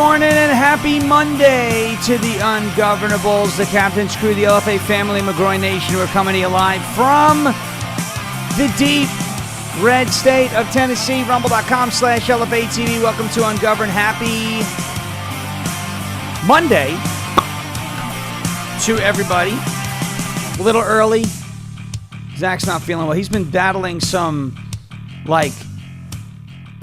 morning and happy Monday to the Ungovernables, the Captain's Crew, the LFA family, McGroin Nation. We're coming to you live from the deep red state of Tennessee. Rumble.com/LFA TV. Welcome to Ungoverned. Happy Monday to everybody. A little early. Zach's not feeling well. He's been battling some,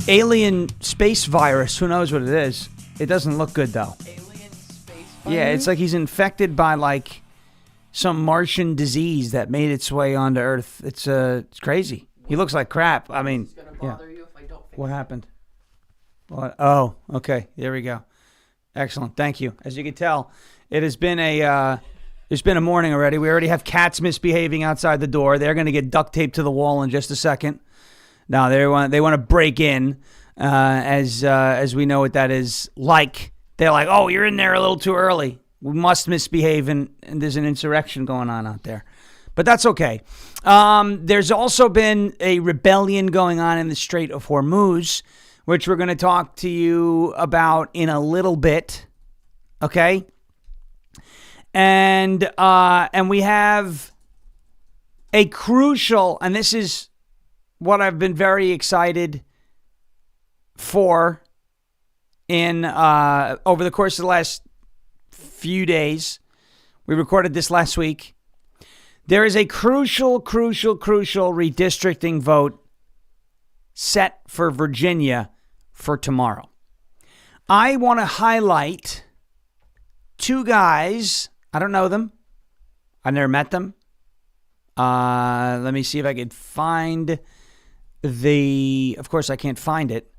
alien space virus. Who knows what it is? It doesn't look good, though. Alien space virus? Yeah, it's like he's infected by, some Martian disease that made its way onto Earth. It's crazy. He looks like crap. I mean, it's gonna bother you if I don't fix what it. happened? What? Oh, okay. There we go. Excellent. Thank you. As you can tell, it has been it's been a morning already. We already have cats misbehaving outside the door. They're going to get duct taped to the wall in just a second. Now they want to break in, as we know what that is like. They're like, oh, you're in there a little too early. We must misbehave, and there's an insurrection going on out there. But that's okay. There's also been a rebellion going on in the Strait of Hormuz, which we're going to talk to you about in a little bit. Okay? And we have a crucial, and this is what I've been very excited for in over the course of the last few days. We recorded this last week. There is a crucial redistricting vote set for Virginia for tomorrow. I want to highlight two guys. I don't know them. I've never met them. Let me see if I can find of course I can't find it.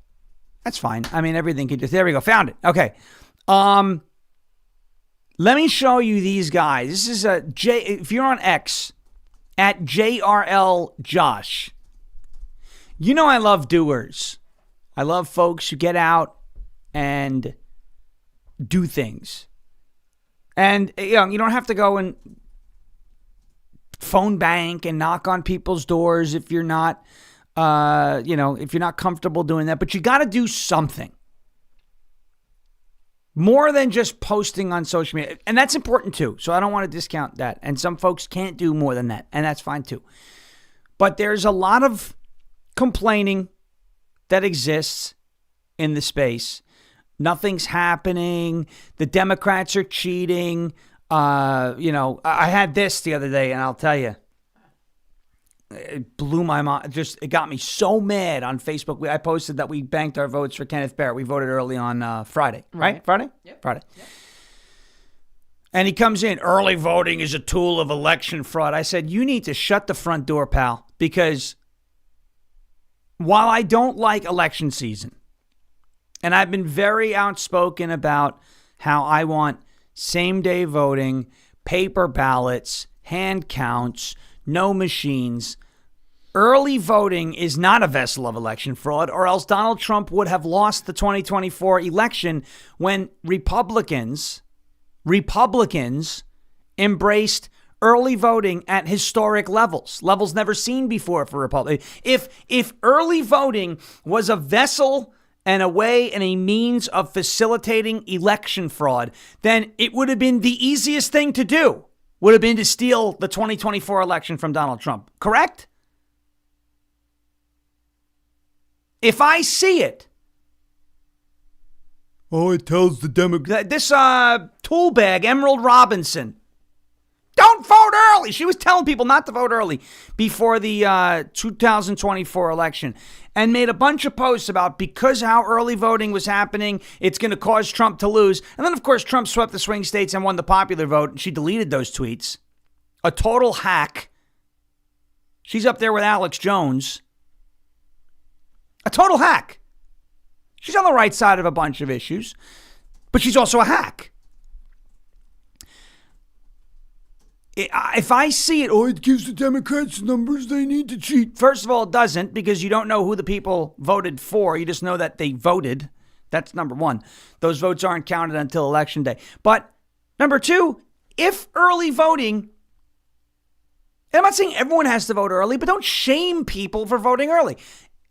That's fine. I mean, everything can just, there we go. Found it. Okay. Let me show you these guys. This is if you're on X, at JRL Josh. You know I love doers. I love folks who get out and do things. And you don't have to go and phone bank and knock on people's doors if you're not if you're not comfortable doing that, but you got to do something more than just posting on social media. And that's important too. So I don't want to discount that. And some folks can't do more than that. And that's fine too. But there's a lot of complaining that exists in the space. Nothing's happening. The Democrats are cheating. I had this the other day, and I'll tell you, it blew my mind. It got me so mad on Facebook. I posted that we banked our votes for Kenneth Barrett. We voted early on Friday, right? Friday? Yep. Friday. Yep. And he comes in, early voting is a tool of election fraud. I said, you need to shut the front door, pal, because while I don't like election season, and I've been very outspoken about how I want same-day voting, paper ballots, hand counts, no machines. Early voting is not a vessel of election fraud, or else Donald Trump would have lost the 2024 election when Republicans embraced early voting at historic levels never seen before for Republicans. If early voting was a vessel and a way and a means of facilitating election fraud, then it would have been the easiest thing to do. Would have been to steal the 2024 election from Donald Trump. Correct? If I see it, it tells the Democrat. This tool bag, Emerald Robinson, don't vote early. She was telling people not to vote early before the 2024 election, and made a bunch of posts about because how early voting was happening, it's going to cause Trump to lose. And then, of course, Trump swept the swing states and won the popular vote, and she deleted those tweets. A total hack. She's up there with Alex Jones. A total hack. She's on the right side of a bunch of issues, but she's also a hack. If I see it, it gives the Democrats numbers they need to cheat. First of all, it doesn't, because you don't know who the people voted for. You just know that they voted. That's number one. Those votes aren't counted until Election Day. But number two, if early voting, and I'm not saying everyone has to vote early, but don't shame people for voting early.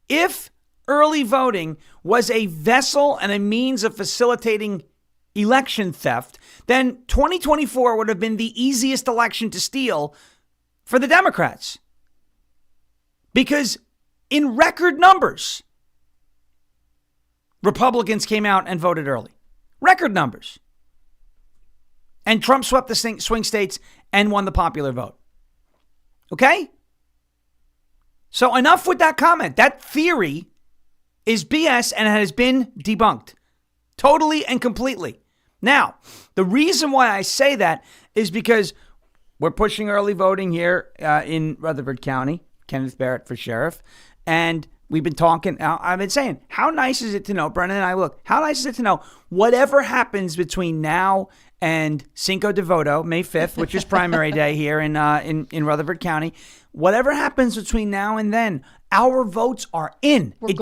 If early voting was a vessel and a means of facilitating election theft, then 2024 would have been the easiest election to steal for the Democrats. Because in record numbers, Republicans came out and voted early. Record numbers. And Trump swept the swing states and won the popular vote. Okay? So enough with that comment. That theory is BS and it has been debunked. Totally and completely. Now, the reason why I say that is because we're pushing early voting here in Rutherford County. Kenneth Barrett for sheriff. And we've been talking, I've been saying, how nice is it to know, Brennan and I, look, how nice is it to know whatever happens between now and Cinco de Voto, May 5th, which is primary day here in Rutherford County, whatever happens between now and then, our votes are in. We're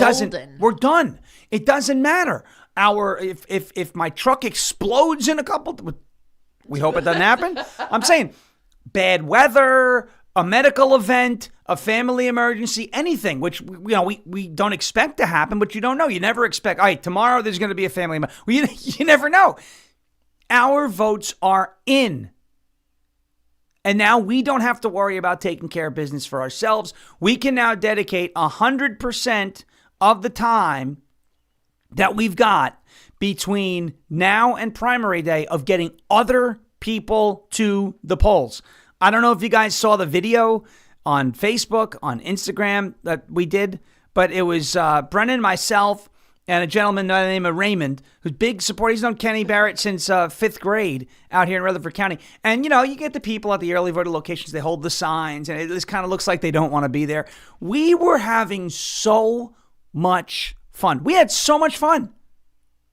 done. It doesn't matter. If my truck explodes in a couple, we hope it doesn't happen. I'm saying bad weather, a medical event, a family emergency, anything, which we don't expect to happen, but you don't know. You never expect, all right, tomorrow there's going to be a family emergency. Well, you never know. Our votes are in. And now we don't have to worry about taking care of business for ourselves. We can now dedicate 100% of the time that we've got between now and primary day of getting other people to the polls. I don't know if you guys saw the video on Facebook, on Instagram that we did, but it was Brennan, myself, and a gentleman by the name of Raymond, who's big supporter. He's known Kenny Barrett since 5th grade out here in Rutherford County. And, you get the people at the early voter locations, they hold the signs, and it just kind of looks like they don't want to be there. We were having so much fun. We had so much fun.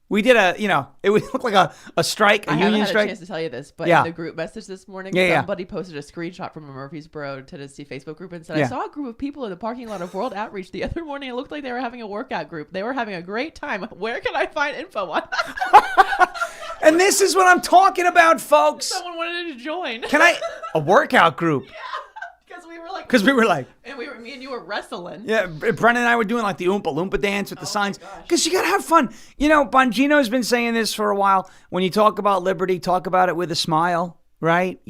We did it would look like a strike, a union strike. I haven't had a chance to tell you this, but in the group message this morning, somebody posted a screenshot from a Murfreesboro, Tennessee Facebook group and said, I saw a group of people in the parking lot of World Outreach the other morning. It looked like they were having a workout group. They were having a great time. Where can I find info on that? And this is what I'm talking about, folks. Someone wanted to join. A workout group? Yeah. Because we were like, and me and you were wrestling. Yeah, Brennan and I were doing like the Oompa Loompa dance with the signs. Because you got to have fun. Bongino's been saying this for a while. When you talk about liberty, talk about it with a smile, right?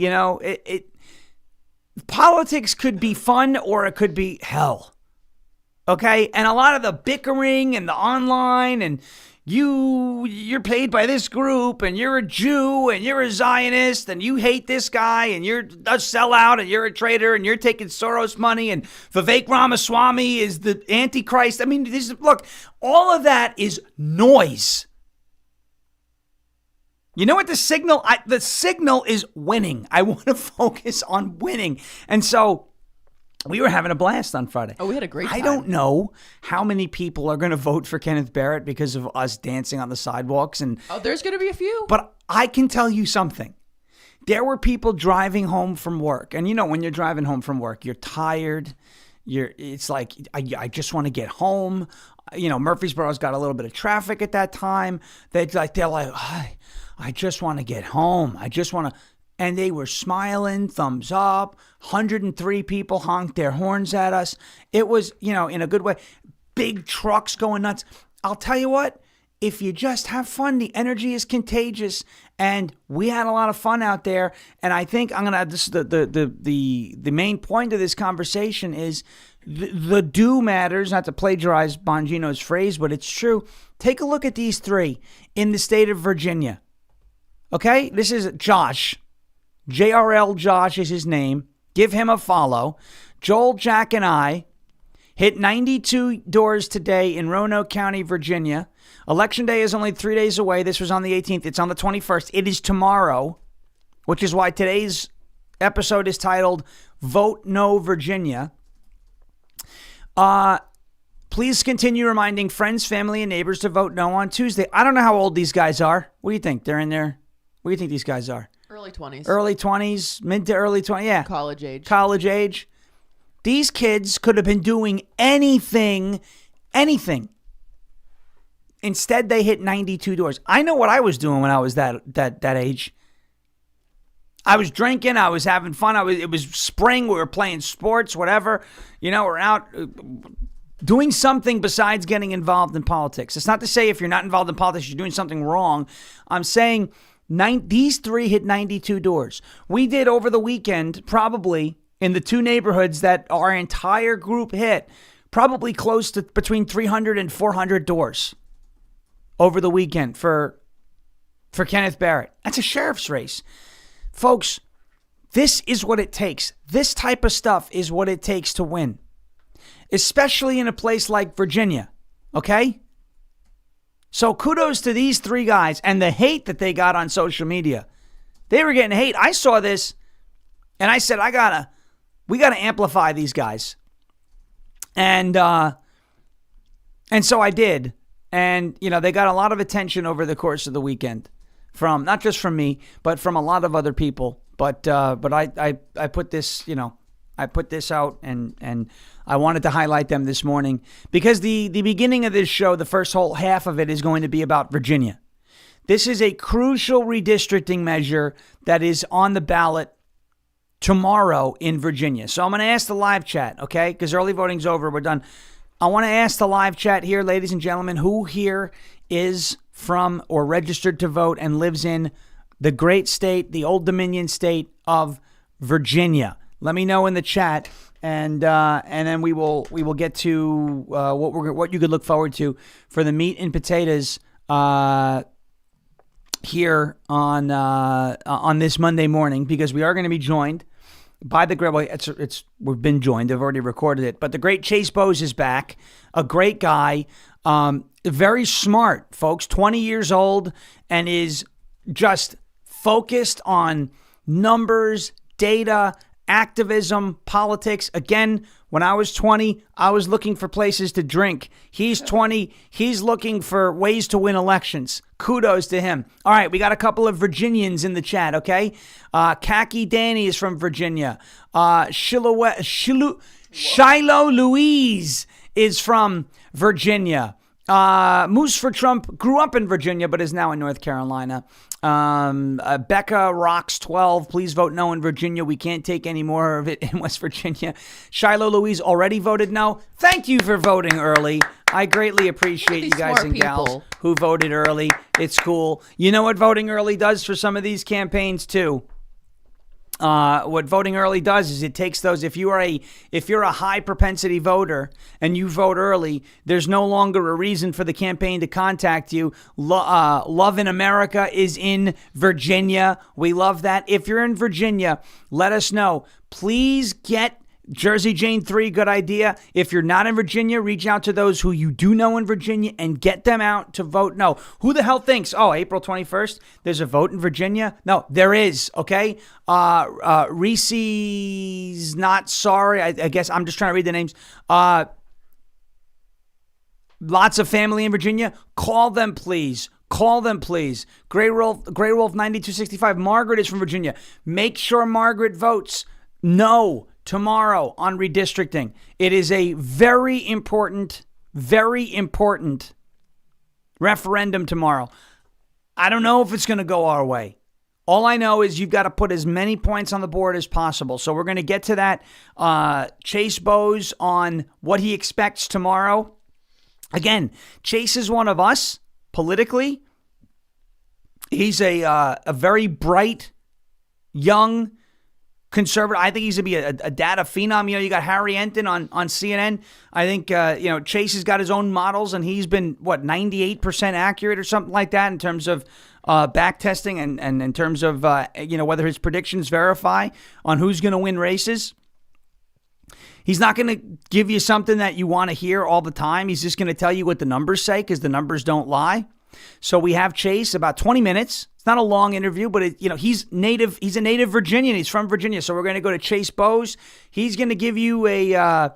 Politics could be fun or it could be hell. Okay? And a lot of the bickering and the online and you're paid by this group and you're a Jew and you're a Zionist and you hate this guy and you're a sellout and you're a traitor and you're taking Soros money and Vivek Ramaswamy is the Antichrist. I mean, look, all of that is noise. You know what the signal is winning. I want to focus on winning. And so we were having a blast on Friday. Oh, we had a great time. I don't know how many people are going to vote for Kenneth Barrett because of us dancing on the sidewalks. There's going to be a few. But I can tell you something. There were people driving home from work. And when you're driving home from work, you're tired. It's like, I just want to get home. Murfreesboro's got a little bit of traffic at that time. They're like, I just want to get home. I just want to. And they were smiling, thumbs up. 103 people honked their horns at us. It was, in a good way. Big trucks going nuts. I'll tell you what, if you just have fun, the energy is contagious. And we had a lot of fun out there. And I think this is the main point of this conversation is the do matters, not to plagiarize Bongino's phrase, but it's true. Take a look at these three in the state of Virginia. Okay? This is Josh. JRL Josh is his name. Give him a follow. Joel, Jack, and I hit 92 doors today in Roanoke County, Virginia. Election day is only 3 days away. This was on the 18th. It's on the 21st. It is tomorrow, which is why today's episode is titled Vote No Virginia. Please continue reminding friends, family, and neighbors to vote no on Tuesday. I don't know how old these guys are. What do you think? They're in there. What do you think these guys are? Early 20s. Early 20s, mid to early 20s, yeah. College age. These kids could have been doing anything. Instead, they hit 92 doors. I know what I was doing when I was that age. I was drinking. I was having fun. It was spring. We were playing sports, whatever. We're out doing something besides getting involved in politics. It's not to say if you're not involved in politics, you're doing something wrong. I'm saying these three hit 92 doors. We did over the weekend, probably in the two neighborhoods that our entire group hit, probably close to between 300 and 400 doors over the weekend for Kenneth Barrett. That's a sheriff's race. Folks, this is what it takes. This type of stuff is what it takes to win, especially in a place like Virginia, okay? So kudos to these three guys and the hate that they got on social media. They were getting hate. I saw this and I said, we gotta amplify these guys. And so I did. And, they got a lot of attention over the course of the weekend from, not just from me, but from a lot of other people. But I put this, I put this out and I wanted to highlight them this morning because the beginning of this show, the first whole half of it is going to be about Virginia. This is a crucial redistricting measure that is on the ballot tomorrow in Virginia. So I'm going to ask the live chat, okay? Because early voting's over. We're done. I want to ask the live chat here, ladies and gentlemen, who here is from or registered to vote and lives in the great state, the Old Dominion state of Virginia. Let me know in the chat, and then we will get to what you could look forward to for the meat and potatoes here on this Monday morning, because we are going to be joined by the great. Well, we've been joined. I've already recorded it, but the great Chase Bose is back. A great guy, very smart, folks. 20 years old and is just focused on numbers, data, activism, politics. Again, when I was 20, I was looking for places to drink. He's 20. He's looking for ways to win elections. Kudos to him. All right, we got a couple of Virginians in the chat, okay? Khaki Danny is from Virginia. Shiloh Louise is from Virginia. Moose for Trump grew up in Virginia, but is now in North Carolina. Becca Rocks 12, please vote no in Virginia. We can't take any more of it in West Virginia. Shiloh Louise already voted no. Thank you for voting early. I greatly appreciate you guys and gals who voted early. It's cool. You know what voting early does for some of these campaigns too? What voting early does is it takes those, if you're a high propensity voter and you vote early, there's no longer a reason for the campaign to contact you. Love in America is in Virginia. We love that. If you're in Virginia, let us know. Please get Jersey Jane 3, good idea. If you're not in Virginia, reach out to those who you do know in Virginia and get them out to vote no. Who the hell thinks, April 21st, there's a vote in Virginia? No, there is, okay? Reese's not sorry. I guess I'm just trying to read the names. Lots of family in Virginia. Call them, please. Call them, please. Grey Wolf 9265. Margaret is from Virginia. Make sure Margaret votes no tomorrow on redistricting. It is a very important referendum tomorrow. I don't know if it's going to go our way. All I know is you've got to put as many points on the board as possible. So we're going to get to that. Chase Bose on what he expects tomorrow. Again, Chase is one of us politically. He's a very bright, young conservative. I think he's going to be a data phenom. You got Harry Enton on CNN. I think, Chase has got his own models, and he's been, 98% accurate or something like that in terms of back testing and in terms of, whether his predictions verify on who's going to win races. He's not going to give you something that you want to hear all the time. He's just going to tell you what the numbers say, because the numbers don't lie. So we have Chase about 20 minutes. It's not a long interview, but he's native. He's a native Virginian. He's from Virginia. So we're going to go to Chase Bose. He's going to give you a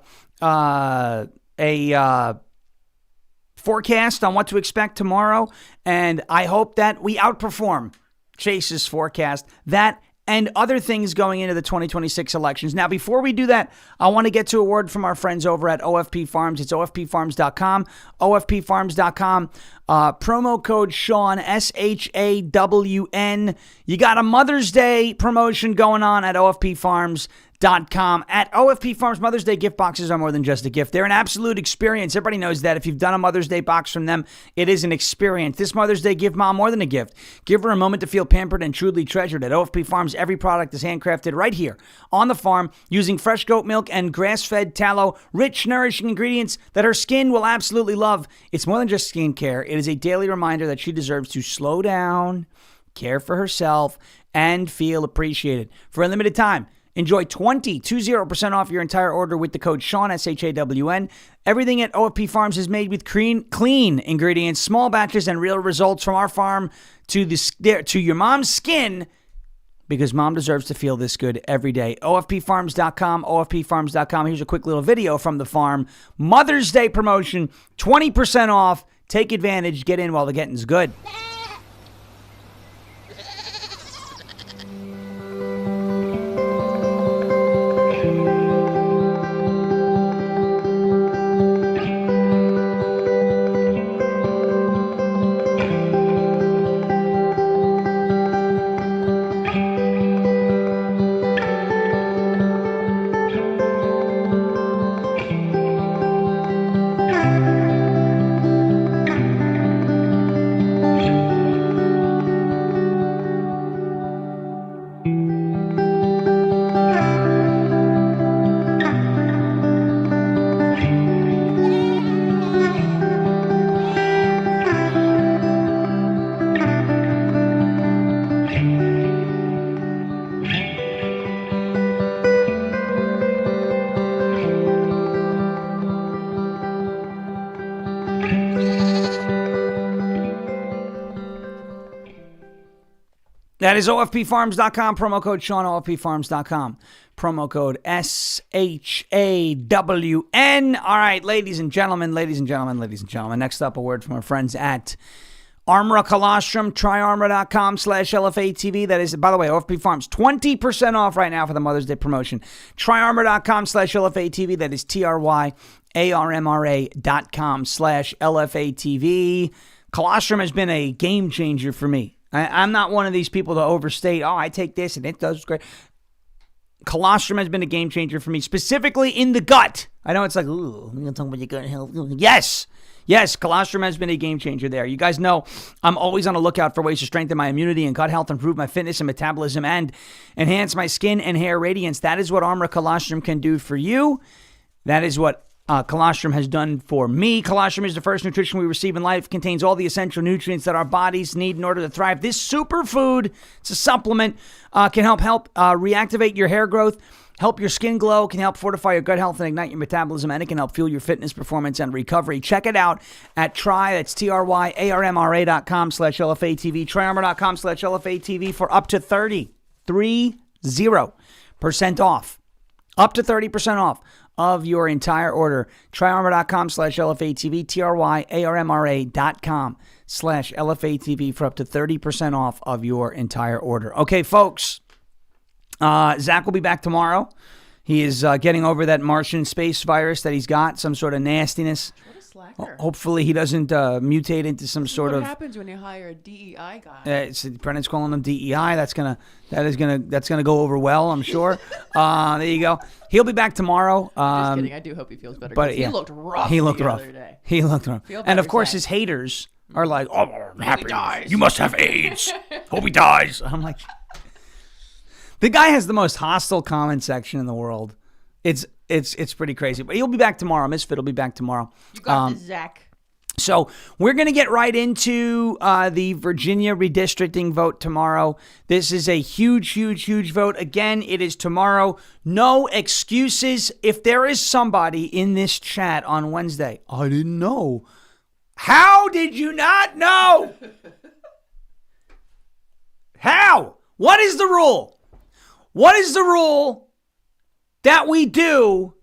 forecast on what to expect tomorrow, and I hope that we outperform Chase's forecast. That and other things going into the 2026 elections. Now, before we do that, I want to get to a word from our friends over at OFP Farms. It's OFPFarms.com, OFPFarms.com. Promo code Shawn, SHAWN. You got a Mother's Day promotion going on at OFP Farms. At OFP Farms, Mother's Day gift boxes are more than just a gift. They're an absolute experience. Everybody knows that. If you've done a Mother's Day box from them, it is an experience. This Mother's Day, give mom more than a gift. Give her a moment to feel pampered and truly treasured. At OFP Farms, every product is handcrafted right here on the farm using fresh goat milk and grass-fed tallow, rich, nourishing ingredients that her skin will absolutely love. It's more than just skincare. It is a daily reminder that she deserves to slow down, care for herself, and feel appreciated. For a limited time, enjoy 20% off your entire order with the code Shawn, SHAWN. Everything at OFP Farms is made with clean ingredients, small batches, and real results from our farm to your mom's skin, because mom deserves to feel this good every day. OFPfarms.com, OFPfarms.com. Here's a quick little video from the farm. Mother's Day promotion, 20% off. Take advantage. Get in while the getting's good. That is OFPfarms.com, promo code Shawn, OFPfarms.com, promo code SHAWN. All right, ladies and gentlemen. Next up, a word from our friends at Armra Colostrum. Try Armra.com/LFA TV. That is, by the way, OFP Farms, 20% off right now for the Mother's Day promotion. Try Armra.com/LFA TV. That is TRYARMRA.com/LFA TV. Colostrum has been a game changer for me. I'm not one of these people to overstate, I take this and it does great. Colostrum has been a game changer for me, specifically in the gut. I know it's like, ooh, you're going to talk about your gut health. Yes, Colostrum has been a game changer there. You guys know I'm always on the lookout for ways to strengthen my immunity and gut health, improve my fitness and metabolism, and enhance my skin and hair radiance. That is what Armra Colostrum can do for you. That is what Colostrum has done for me. Colostrum is the first nutrition we receive in life. It contains all the essential nutrients that our bodies need in order to thrive. This superfood, it's a supplement, can help reactivate your hair growth, help your skin glow, can help fortify your gut health and ignite your metabolism, and it can help fuel your fitness, performance, and recovery. Check it out at that's TRYARMRA.com/LFA TV, TryArmor.com/LFA TV for up to 30% off. Up to 30% off of your entire order. TryArmor.com/LFA TV, TRYARMRA.com/LFA TV for up to 30% off of your entire order. Okay, folks. Zach will be back tomorrow. He is getting over that Martian space virus that he's got, some sort of nastiness. What a slacker. Hopefully he doesn't mutate into some sort of... What happens when you hire a DEI guy? Brendan's calling him DEI. That's gonna go over well, I'm sure. There you go. He'll be back tomorrow. Just kidding. I do hope he feels better. But he looked rough. He looked rough. The other day. He looked rough. And of course, his haters are like, "Oh, I'm happy. You must have AIDS. Hope he dies." I'm like, the guy has the most hostile comment section in the world. It's pretty crazy. But he'll be back tomorrow. Misfit will be back tomorrow. You got this, Zach. So we're going to get right into the Virginia redistricting vote tomorrow. This is a huge, huge, huge vote. Again, it is tomorrow. No excuses. If there is somebody in this chat on Wednesday, I didn't know. How did you not know? How? What is the rule? What is the rule that we do?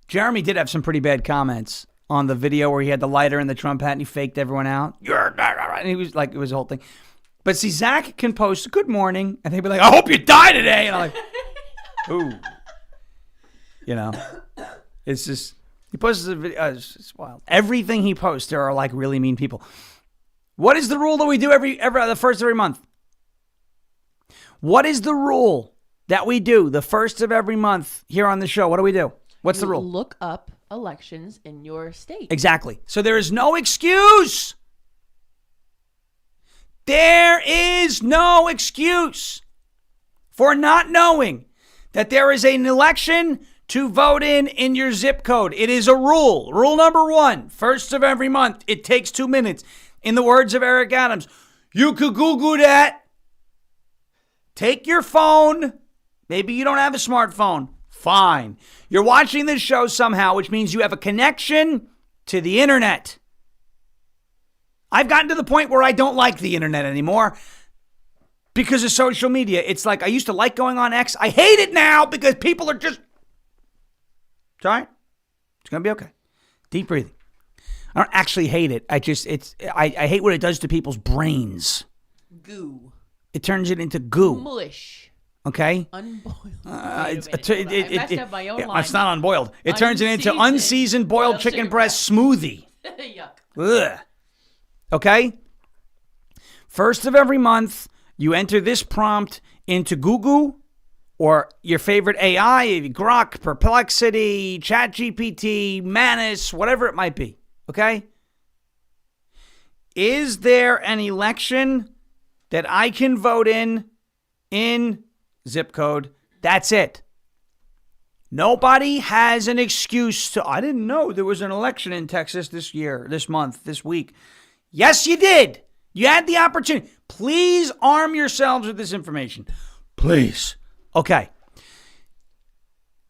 Jeremy did have some pretty bad comments on the video where he had the lighter and the Trump hat and he faked everyone out. And he was like, it was a whole thing. But see, Zach can post good morning and they'd be like, I hope you die today. And I'm like, ooh. You know, it's just, he posts a video. It's wild. Everything he posts, there are like really mean people. What is the rule that we do every the first of every month? What is the rule that we do the first of every month here on the show. What do we do? What's the rule? Look up elections in your state. Exactly. So there is no excuse. There is no excuse for not knowing that there is an election to vote in your zip code. It is a rule. Rule number 1, first of every month. It takes 2 minutes. In the words of Eric Adams, you could Google that. Take your phone. Maybe you don't have a smartphone. Fine. You're watching this show somehow, which means you have a connection to the internet. I've gotten to the point where I don't like the internet anymore because of social media. It's like I used to like going on X. I hate it now because people are just... It's all right. It's going to be okay. Deep breathing. I don't actually hate it. I hate what it does to people's brains. Goo. It turns it into goo. Mush. Okay? Unboiled. I messed up my own line. It's not unboiled. It turns it into unseasoned boiled chicken breast smoothie. Yuck. Ugh. Okay? First of every month, you enter this prompt into Google or your favorite AI, Grok, Perplexity, ChatGPT, Manus, whatever it might be. Okay? Is there an election that I can vote in zip code? That's it. Nobody has an excuse to, I didn't know there was an election in Texas this year, this month, this week. Yes, you did. You had the opportunity. Please arm yourselves with this information. Please. Okay.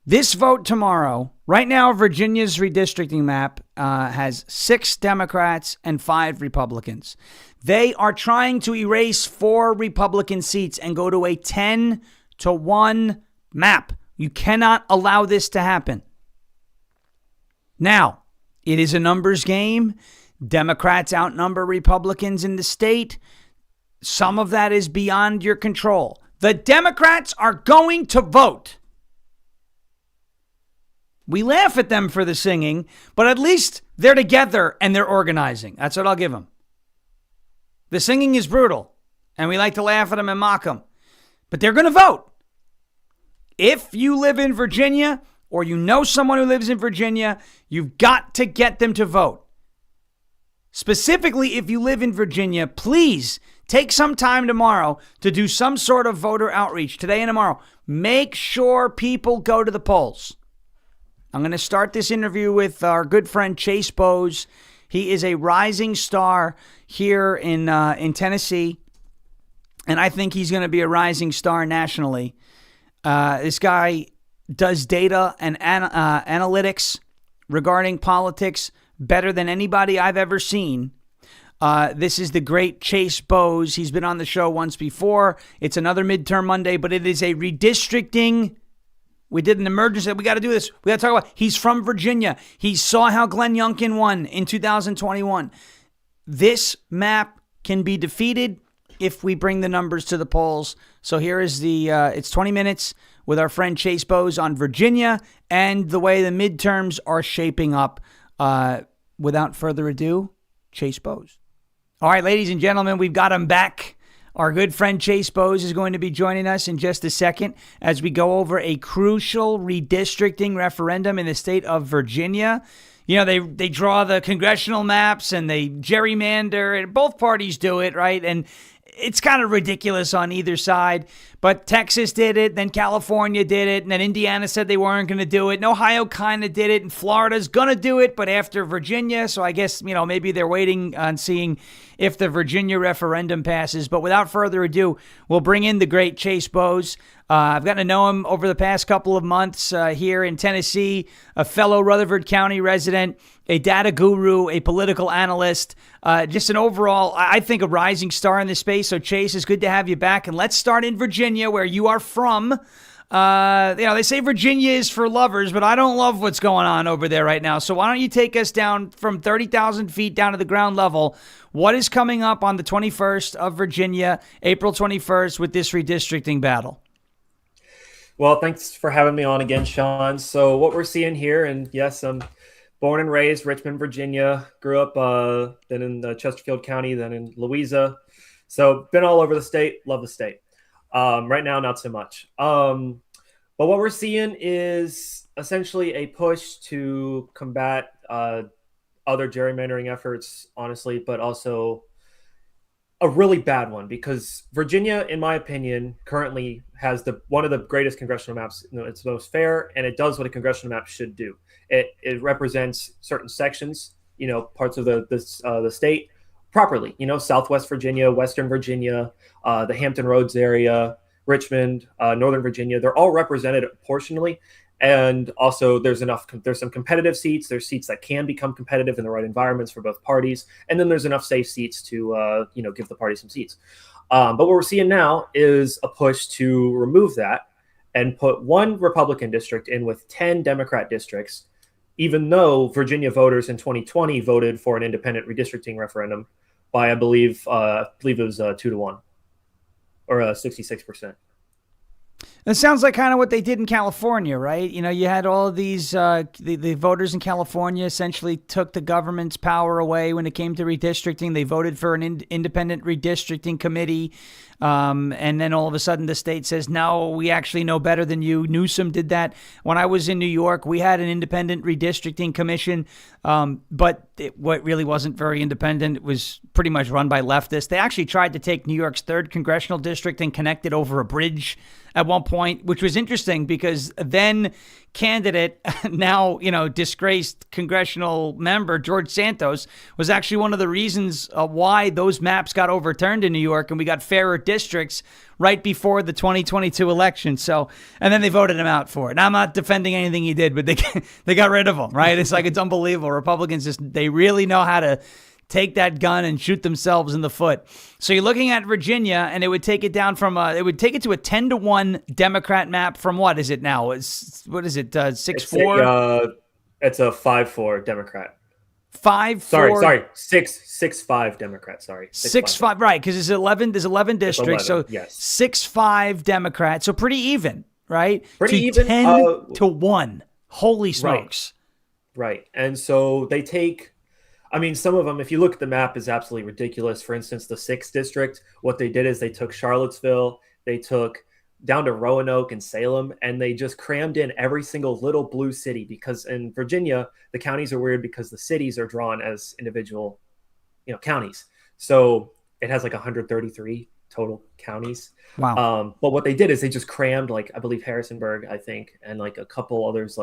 This vote tomorrow, right now, Virginia's redistricting map has 6 Democrats and 5 Republicans. They are trying to erase 4 Republican seats and go to a 10-1 map. You cannot allow this to happen. Now, it is a numbers game. Democrats outnumber Republicans in the state. Some of that is beyond your control. The Democrats are going to vote. We laugh at them for the singing, but at least they're together and they're organizing. That's what I'll give them. The singing is brutal, and we like to laugh at them and mock them. But they're going to vote. If you live in Virginia or you know someone who lives in Virginia, you've got to get them to vote. Specifically, if you live in Virginia, please take some time tomorrow to do some sort of voter outreach today and tomorrow. Make sure people go to the polls. I'm going to start this interview with our good friend Chase Bose. He is a rising star here in Tennessee, and I think he's going to be a rising star nationally. This guy does data and analytics regarding politics better than anybody I've ever seen. This is the great Chase Bose. He's been on the show once before. It's another midterm Monday, but it is a redistricting. We did an emergency. We got to do this. We got to talk about. He's from Virginia. He saw how Glenn Youngkin won in 2021. This map can be defeated if we bring the numbers to the polls. So here is the. It's 20 minutes with our friend Chase Bose on Virginia and the way the midterms are shaping up. Without further ado, Chase Bose. All right, ladies and gentlemen, we've got him back. Our good friend Chase Bose is going to be joining us in just a second as we go over a crucial redistricting referendum in the state of Virginia. You know, they draw the congressional maps and they gerrymander, and both parties do it, right? And it's kind of ridiculous on either side. But Texas did it, then California did it, and then Indiana said they weren't going to do it. And Ohio kind of did it, and Florida's going to do it, but after Virginia. So I guess, you know, maybe they're waiting on seeing if the Virginia referendum passes. But without further ado, we'll bring in the great Chase Bose. I've gotten to know him over the past couple of months here in Tennessee, a fellow Rutherford County resident, a data guru, a political analyst, just an overall, I think, a rising star in this space. So, Chase, it's good to have you back. And let's start in Virginia, where you are from. They say Virginia is for lovers, but I don't love what's going on over there right now. So why don't you take us down from 30,000 feet down to the ground level? What is coming up on the 21st of Virginia, April 21st, with this redistricting battle? Well, thanks for having me on again, Sean. So what we're seeing here, and yes, I'm born and raised Richmond, Virginia, grew up then in Chesterfield County, then in Louisa. So been all over the state, love the state. Right now, not so much. But what we're seeing is essentially a push to combat other gerrymandering efforts, honestly, but also a really bad one, because Virginia, in my opinion, currently has one of the greatest congressional maps. It's most fair, and it does what a congressional map should do. It represents certain sections, parts of the state properly. Southwest Virginia, Western Virginia, the Hampton Roads area, Richmond, Northern Virginia. They're all represented proportionally. And also there's some competitive seats. There's seats that can become competitive in the right environments for both parties. And then there's enough safe seats to, give the party some seats. But what we're seeing now is a push to remove that and put one Republican district in with 10 Democrat districts, even though Virginia voters in 2020 voted for an independent redistricting referendum by, I believe it was 2-1 or 66%. It sounds like kind of what they did in California, right? You had all of these, the voters in California essentially took the government's power away when it came to redistricting. They voted for an independent redistricting committee. And then all of a sudden the state says, no, we actually know better than you. Newsom did that. When I was in New York, we had an independent redistricting commission. But what really wasn't very independent. It was pretty much run by leftists. They actually tried to take New York's 3rd congressional district and connect it over a bridge at one point, which was interesting because then candidate, now, disgraced congressional member, George Santos, was actually one of the reasons why those maps got overturned in New York and we got fairer districts right before the 2022 election. So, and then they voted him out for it. Now, I'm not defending anything he did, but they got rid of him, right? It's unbelievable. Republicans they really know how to take that gun and shoot themselves in the foot. So you're looking at Virginia, and it would take it down from it would take it to a 10-1 Democrat map from what is it now? What is it? 6-4? It's a 5-4 Democrat. 5-4. Sorry, 6-5 Democrat. Sorry, 6-5. Right, because there's 11 districts, 11, so yes. 6-5 Democrat. So pretty even, right? Pretty even. 10-1. Holy smokes! Right, and so they take. Some of them, if you look at the map, is absolutely ridiculous. For instance, the 6th district, what they did is they took Charlottesville, they took down to Roanoke and Salem, and they just crammed in every single little blue city, because in Virginia, the counties are weird because the cities are drawn as individual, counties. So it has 133 total counties. Wow. But what they did is they just crammed, I believe Harrisonburg, I think, and a couple others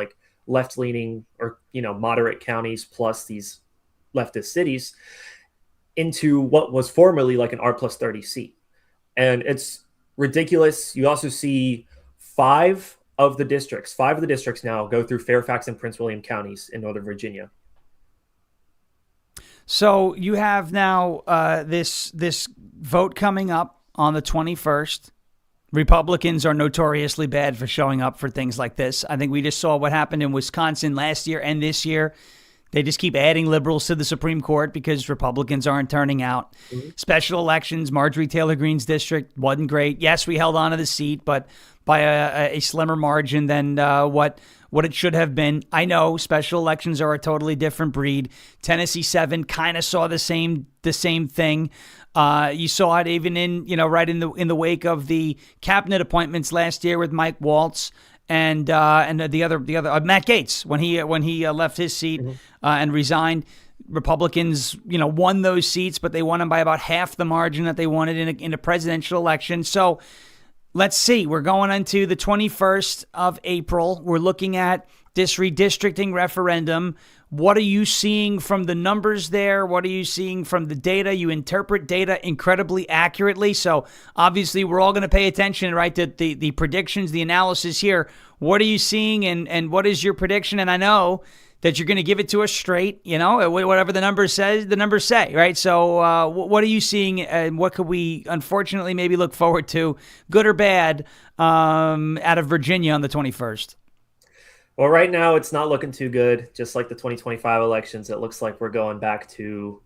left-leaning or, moderate counties plus these leftist cities into what was formerly an R+30 seat. And it's ridiculous. You also see 5 of the districts now go through Fairfax and Prince William counties in Northern Virginia. So you have now this vote coming up on the 21st. Republicans are notoriously bad for showing up for things like this. I think we just saw what happened in Wisconsin last year and this year. They just keep adding liberals to the Supreme Court because Republicans aren't turning out. Mm-hmm. Special elections, Marjorie Taylor Greene's district wasn't great. Yes, we held on to the seat, but by a slimmer margin than what it should have been. I know special elections are a totally different breed. Tennessee 7 kind of saw the same thing. You saw it even in right in the wake of the cabinet appointments last year with Mike Waltz. And the other Matt Gaetz when he left his seat and resigned. Republicans won those seats, but they won them by about half the margin that they wanted in a presidential election. So let's see. We're going into the 21st of April. We're looking at this redistricting referendum. What are you seeing from the numbers there? What are you seeing from the data? You interpret data incredibly accurately. So obviously we're all going to pay attention, right, to the predictions, the analysis here. What are you seeing and what is your prediction? And I know that you're going to give it to us straight, whatever the numbers say, right? So what are you seeing and what could we unfortunately maybe look forward to, good or bad, out of Virginia on the 21st? Well, right now it's not looking too good. Just like the 2025 elections, it looks like we're going back to,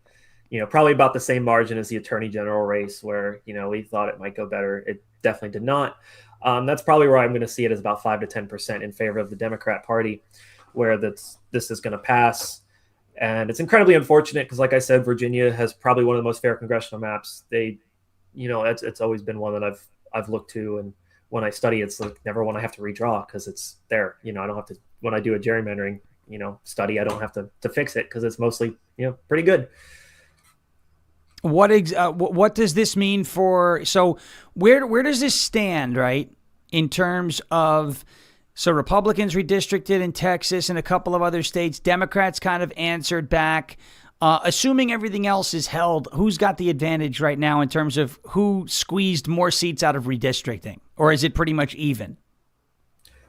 probably about the same margin as the attorney general race where, we thought it might go better. It definitely did not. That's probably where I'm going to see it as about 5 to 10% in favor of the Democrat Party, where this is going to pass. And it's incredibly unfortunate because, like I said, Virginia has probably one of the most fair congressional maps. It's always been one that I've looked to, and when I study, it's like never one I have to redraw because it's there. I don't have to, when I do a gerrymandering, study, I don't have to fix it because it's mostly, pretty good. What does this mean for, so where does this stand, right? In terms of, so Republicans redistricted in Texas and a couple of other states, Democrats kind of answered back. Assuming everything else is held, who's got the advantage right now in terms of who squeezed more seats out of redistricting? Or is it pretty much even?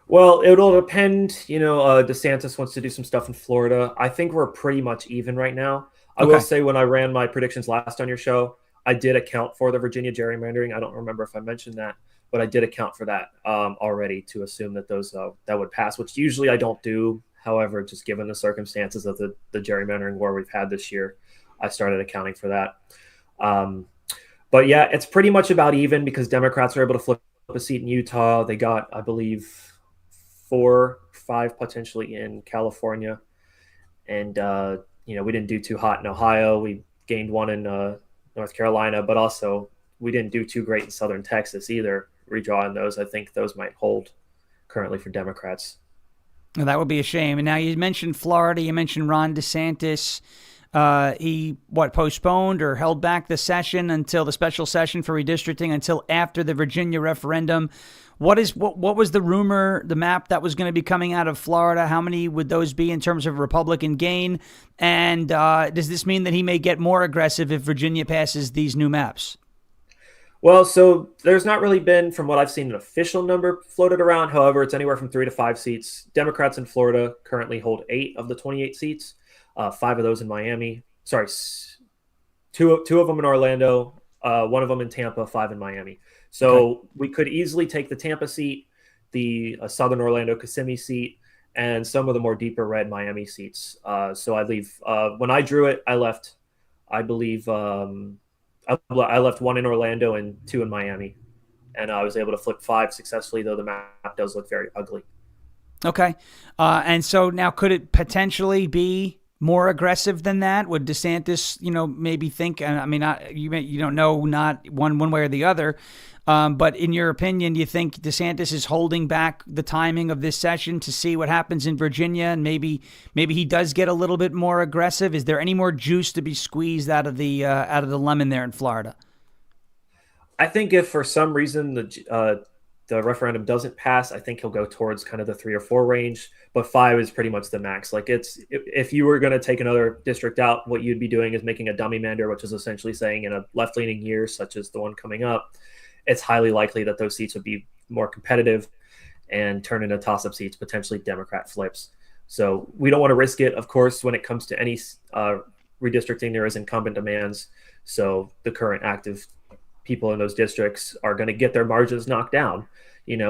Well, it'll depend. DeSantis wants to do some stuff in Florida. I think we're pretty much even right now. I will say when I ran my predictions last on your show, I did account for the Virginia gerrymandering. I don't remember if I mentioned that, but I did account for that already to assume that those that would pass, which usually I don't do. However, just given the circumstances of the gerrymandering war we've had this year, I started accounting for that. But yeah, it's pretty much about even because Democrats were able to flip a seat in Utah. They got, I believe, 4, 5 potentially in California. And, we didn't do too hot in Ohio. We gained 1 in North Carolina, but also we didn't do too great in Southern Texas either. Redrawing those, I think those might hold currently for Democrats. Well, that would be a shame. And now you mentioned Florida. You mentioned Ron DeSantis. He postponed or held back the session until the special session for redistricting until after the Virginia referendum. What was the rumor, the map that was going to be coming out of Florida? How many would those be in terms of Republican gain? And does this mean that he may get more aggressive if Virginia passes these new maps? Well, so there's not really been, from what I've seen, an official number floated around. However, it's anywhere from 3 to 5 seats. Democrats in Florida currently hold 8 of the 28 seats. 5 of those in Miami. Sorry, two of them in Orlando, 1 of them in Tampa, 5 in Miami. So we could easily take the Tampa seat, the Southern Orlando Kissimmee seat, and some of the more deeper red Miami seats. So I leave. When I drew it, I left, I believe, I left 1 in Orlando and 2 in Miami. And I was able to flip 5 successfully, though the map does look very ugly. Okay. And so now could it potentially be more aggressive than that? Would DeSantis, maybe think, I mean, you don't know, not one way or the other. But in your opinion, do you think DeSantis is holding back the timing of this session to see what happens in Virginia? And maybe he does get a little bit more aggressive. Is there any more juice to be squeezed out of the lemon there in Florida? I think if for some reason the referendum doesn't pass, I think he'll go towards kind of the 3 or 4 range, but 5 is pretty much the max. Like if you were going to take another district out, what you'd be doing is making a dummy mander, which is essentially saying in a left-leaning year, such as the one coming up, it's highly likely that those seats would be more competitive and turn into toss-up seats, potentially Democrat flips. So we don't want to risk it. Of course, when it comes to any redistricting, there is incumbent demands. So the current active people in those districts are going to get their margins knocked down.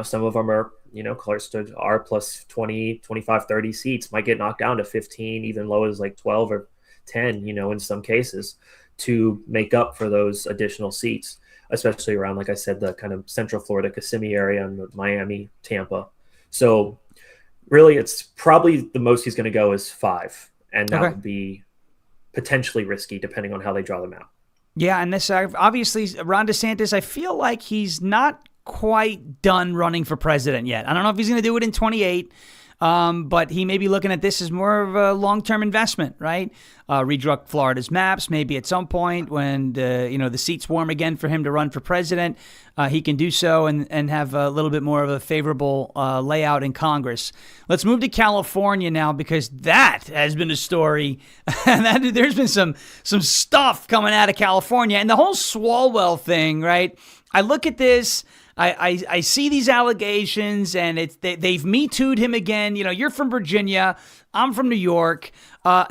Some of them are, close to R plus 20, 25, 30 seats, might get knocked down to 15, even low as like 12 or 10, in some cases, to make up for those additional seats, especially around, like I said, the kind of Central Florida, Kissimmee area and the Miami, Tampa. So really it's probably the most he's going to go is 5. And that would be potentially risky depending on how they draw them out. Yeah, and this obviously Ron DeSantis, I feel like he's not quite done running for president yet. I don't know if he's going to do it in 28, but he may be looking at this as more of a long-term investment, right? Redraw Florida's maps. Maybe at some point when the seats warm again for him to run for president, he can do so and have a little bit more of a favorable layout in Congress. Let's move to California now, because that has been a story. And there's been some stuff coming out of California, and the whole Swalwell thing, right? I look at this. I see these allegations, and they've Me Too'd him again. You're from Virginia. I'm from New York.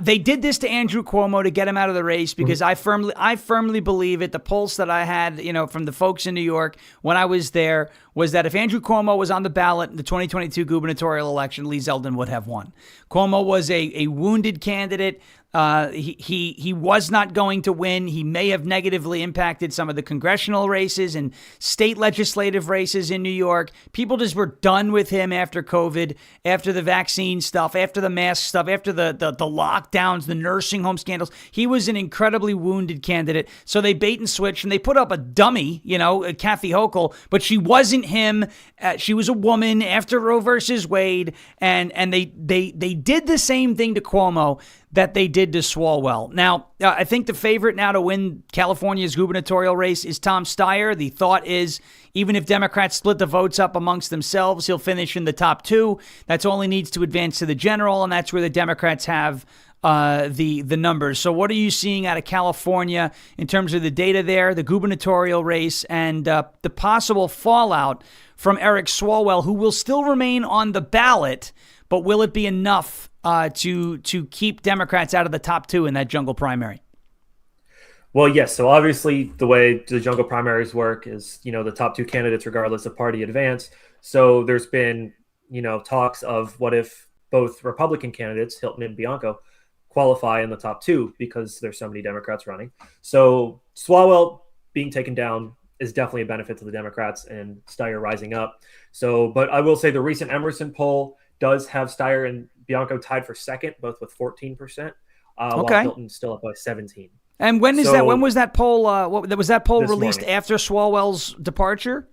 They did this to Andrew Cuomo to get him out of the race because I firmly believe it. The pulse that I had, from the folks in New York when I was there was that if Andrew Cuomo was on the ballot in the 2022 gubernatorial election, Lee Zeldin would have won. Cuomo was a wounded candidate. He was not going to win. He may have negatively impacted some of the congressional races and state legislative races in New York. People just were done with him after COVID, after the vaccine stuff, after the mask stuff, after the lockdowns, the nursing home scandals. He was an incredibly wounded candidate. So they bait and switch, and they put up a dummy, Kathy Hochul, but she wasn't him. She was a woman after Roe versus Wade, and they did the same thing to Cuomo that they did to Swalwell. Now, I think the favorite now to win California's gubernatorial race is Tom Steyer. The thought is, even if Democrats split the votes up amongst themselves, he'll finish in the top 2. That's all he needs to advance to the general, and that's where the Democrats have the numbers. So what are you seeing out of California in terms of the data there, the gubernatorial race, and the possible fallout from Eric Swalwell, who will still remain on the ballot, but will it be enough to keep Democrats out of the top 2 in that jungle primary? Well, yes. So obviously the way the jungle primaries work is, the top 2 candidates, regardless of party, advance. So there's been, talks of what if both Republican candidates, Hilton and Bianco, qualify in the top 2 because there's so many Democrats running. So Swalwell being taken down is definitely a benefit to the Democrats, and Steyer rising up. So, but I will say the recent Emerson poll does have Steyer and Bianco tied for second, both with 14%, while Hilton's still up by 17%. And when was that poll? Was that poll released morning. After Swalwell's departure?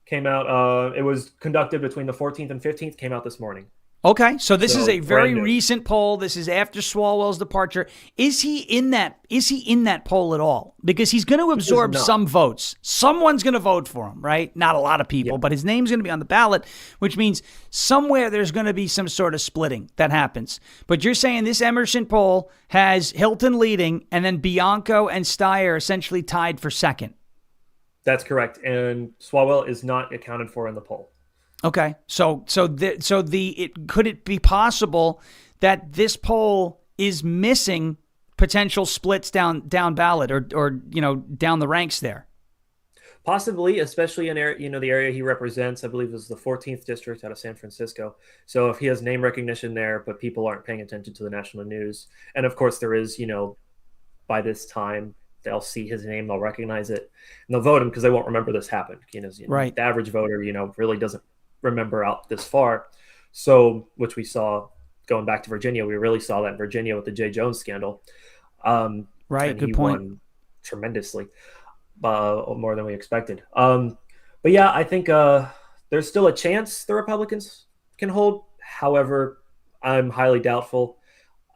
Came out. It was conducted between the 14th and 15th. Came out this morning. Okay, so this is a very recent poll. This is after Swalwell's departure. Is he in that poll at all? Because he's going to absorb some votes. Someone's going to vote for him, right? Not a lot of people, but his name's going to be on the ballot, which means somewhere there's going to be some sort of splitting that happens. But you're saying this Emerson poll has Hilton leading and then Bianco and Steyer essentially tied for second. That's correct, and Swalwell is not accounted for in the poll. Okay, could it be possible that this poll is missing potential splits down ballot or down the ranks there? Possibly, especially in the area he represents. I believe is the 14th district out of San Francisco. So if he has name recognition there, but people aren't paying attention to the national news, and of course there is, by this time they'll see his name, they'll recognize it, and they'll vote him because they won't remember this happened. Right. The average voter, really doesn't remember out this far. So, which we saw going back to Virginia, we really saw that in Virginia with the J. Jones scandal. Right. Good point. Won tremendously, more than we expected. But yeah, I think there's still a chance the Republicans can hold. However, I'm highly doubtful.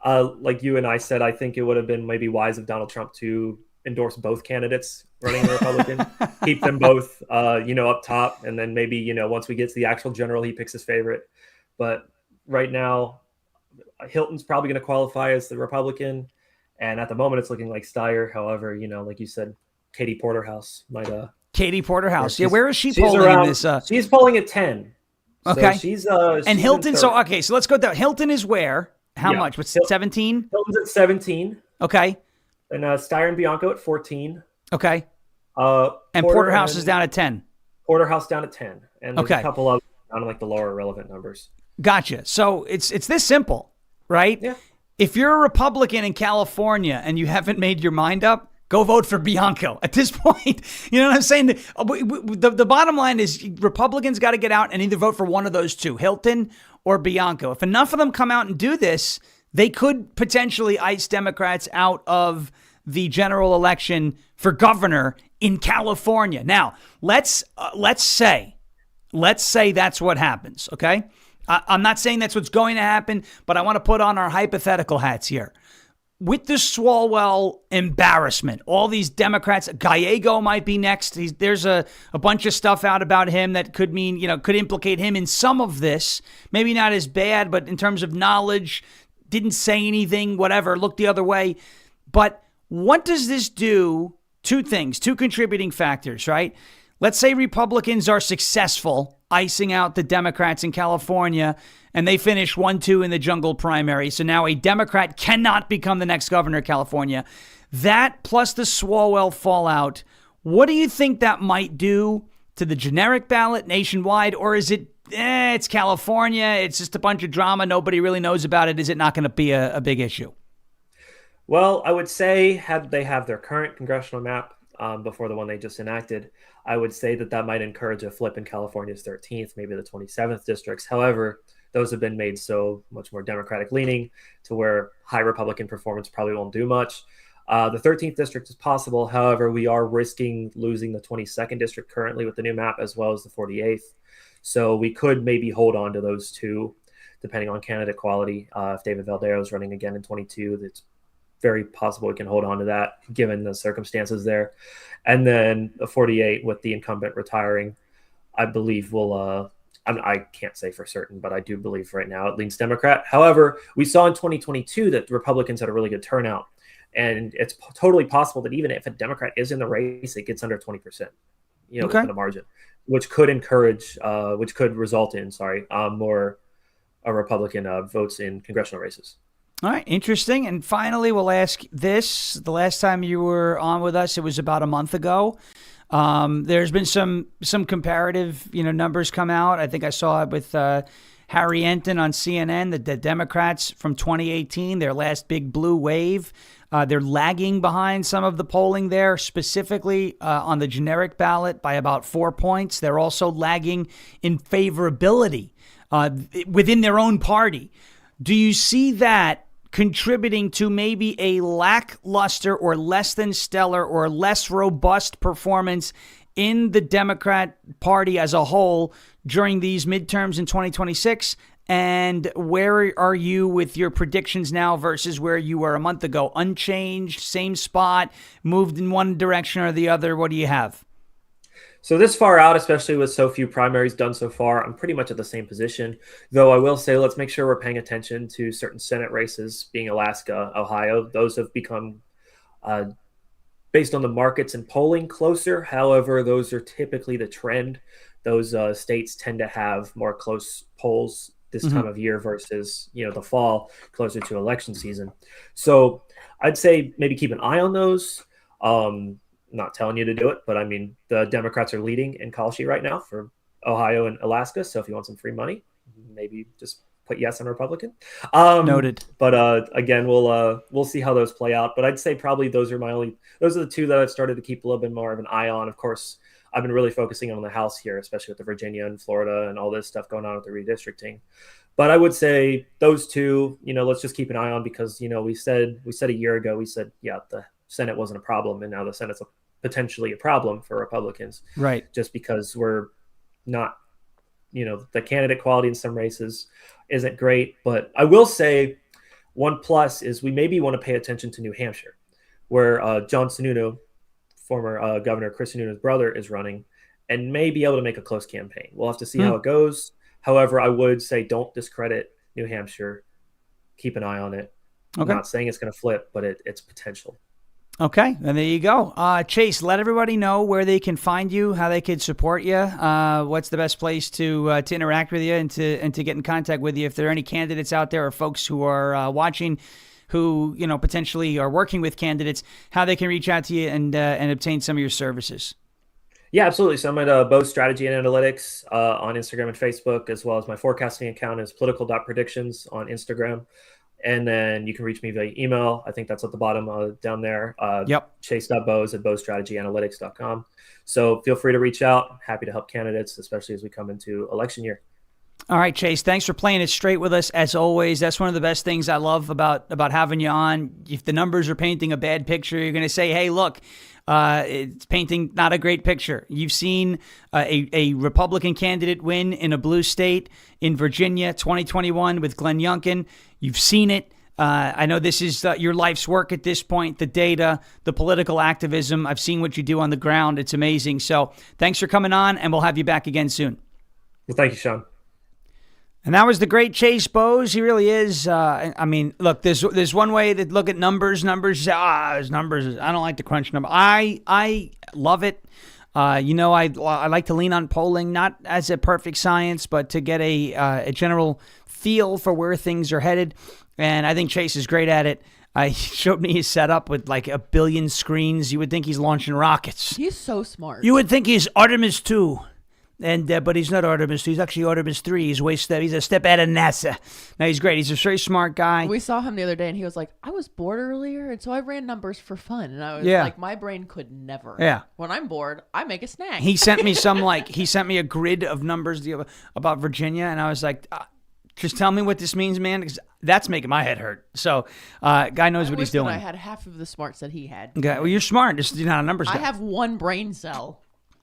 Like you and I said, I think it would have been maybe wise of Donald Trump to endorse both candidates running the Republican, keep them both, up top. And then maybe, once we get to the actual general, he picks his favorite. But right now, Hilton's probably going to qualify as the Republican. And at the moment, it's looking like Steyer. However, like you said, Katie Porterhouse might. Katie Porterhouse. Yeah, where is she polling in this? She's polling at 10. Okay. So she's and Hilton. So let's go down. Hilton is where? How much? What's 17? Hilton's at 17. Okay. And Steyer and Bianco at 14. Okay. And Porterhouse is down at 10. Porterhouse down at 10. And there's a couple of down the lower relevant numbers. Gotcha. So it's this simple, right? Yeah. If you're a Republican in California and you haven't made your mind up, go vote for Bianco at this point. You know what I'm saying? The bottom line is Republicans got to get out and either vote for one of those two, Hilton or Bianco. If enough of them come out and do this, they could potentially ice Democrats out of the general election for governor in California. Now, let's say that's what happens, okay? I'm not saying that's what's going to happen, but I want to put on our hypothetical hats here. With the Swalwell embarrassment, all these Democrats, Gallego might be next. There's a bunch of stuff out about him that could mean, could implicate him in some of this. Maybe not as bad, but in terms of knowledge, didn't say anything, whatever, looked the other way. But what does this do? Two things, two contributing factors, right? Let's say Republicans are successful icing out the Democrats in California and they finish 1-2 in the jungle primary. So now a Democrat cannot become the next governor of California. That plus the Swalwell fallout, what do you think that might do to the generic ballot nationwide? Or is it, it's California, it's just a bunch of drama, nobody really knows about it. Is it not going to be a big issue? Well, I would say had they have their current congressional map before the one they just enacted, I would say that might encourage a flip in California's 13th, maybe the 27th districts. However, those have been made so much more Democratic leaning to where high Republican performance probably won't do much. The 13th district is possible. However, we are risking losing the 22nd district currently with the new map, as well as the 48th. So we could maybe hold on to those two, depending on candidate quality. If David Valdero is running again in 22, it's very possible we can hold on to that given the circumstances there. And then the 48 with the incumbent retiring, I believe will, I can't say for certain, but I do believe right now it leans Democrat. However, we saw in 2022 that the Republicans had a really good turnout. And it's totally possible that even if a Democrat is in the race, it gets under 20%, within a margin, which could result in, more Republican votes in congressional races. All right, interesting. And finally, we'll ask this. The last time you were on with us, it was about a month ago. There's been some comparative, numbers come out. I think I saw it with Harry Enton on CNN, the Democrats from 2018, their last big blue wave. They're lagging behind some of the polling there, specifically on the generic ballot by about 4 points. They're also lagging in favorability within their own party. Do you see that contributing to maybe a lackluster or less than stellar or less robust performance in the Democrat Party as a whole during these midterms in 2026? And where are you with your predictions now versus where you were a month ago? Unchanged, same spot, moved in one direction or the other? What do you have? So this far out, especially with so few primaries done so far, I'm pretty much at the same position. Though I will say, let's make sure we're paying attention to certain Senate races, being Alaska, Ohio. Those have become, based on the markets and polling, closer. However, those are typically the trend. Those states tend to have more close polls this time of year versus, the fall, closer to election season. So I'd say maybe keep an eye on those. Not telling you to do it, but I mean, the Democrats are leading in call sheet right now for Ohio and Alaska. So if you want some free money, maybe just put yes on Republican. Noted. But again, we'll see how those play out. But I'd say probably those are the two that I've started to keep a little bit more of an eye on. Of course, I've been really focusing on the House here, especially with the Virginia and Florida and all this stuff going on with the redistricting. But I would say those two, let's just keep an eye on because, we said a year ago, the Senate wasn't a problem, and now the Senate's potentially a problem for Republicans. Right. Just because we're not, the candidate quality in some races isn't great. But I will say one plus is we maybe want to pay attention to New Hampshire, where John Sununu, former Governor Chris Sununu's brother, is running and may be able to make a close campaign. We'll have to see how it goes. However, I would say don't discredit New Hampshire. Keep an eye on it. Okay. I'm not saying it's going to flip, but it's potential. Okay, and there you go. Chase, let everybody know where they can find you, how they can support you. What's the best place to interact with you and to get in contact with you? If there are any candidates out there or folks who are watching who potentially are working with candidates, how they can reach out to you and obtain some of your services. Yeah, absolutely. So I'm at Bose Strategy and Analytics on Instagram and Facebook, as well as my forecasting account is political.predictions on Instagram. And then you can reach me via email. I think that's at the bottom down there. Chase.Bose at bosestrategyanalytics.com. So feel free to reach out. I'm happy to help candidates, especially as we come into election year. All right, Chase, thanks for playing it straight with us as always. That's one of the best things I love about having you on. If the numbers are painting a bad picture, you're going to say, hey, look, it's painting not a great picture. You've seen a Republican candidate win in a blue state in Virginia 2021 with Glenn Youngkin. You've seen it. I know this is your life's work at this point, the data, the political activism. I've seen what you do on the ground. It's amazing. So thanks for coming on, and we'll have you back again soon. Well, thank you, Sean. And that was the great Chase Bose. He really is. Look, there's one way to look at numbers. Numbers. There's numbers. I don't like to crunch numbers. I love it. I like to lean on polling, not as a perfect science, but to get a general feel for where things are headed. And I think Chase is great at it. He showed me his setup with like 1 billion screens. You would think he's launching rockets. He's so smart. You would think he's Artemis 2. But he's not Artemis 2. He's actually Artemis 3. He's a step out of NASA. No, he's great. He's a very smart guy. We saw him the other day, and he was like, I was bored earlier, and so I ran numbers for fun. And I was like, my brain could never. Yeah. When I'm bored, I make a snack. He sent me he sent me a grid of numbers about Virginia, and I was like, just tell me what this means, man, because that's making my head hurt. So, guy knows what he's doing. I had half of the smarts that he had. Okay, well, you're smart. Just you're not a numbers guy. I have one brain cell.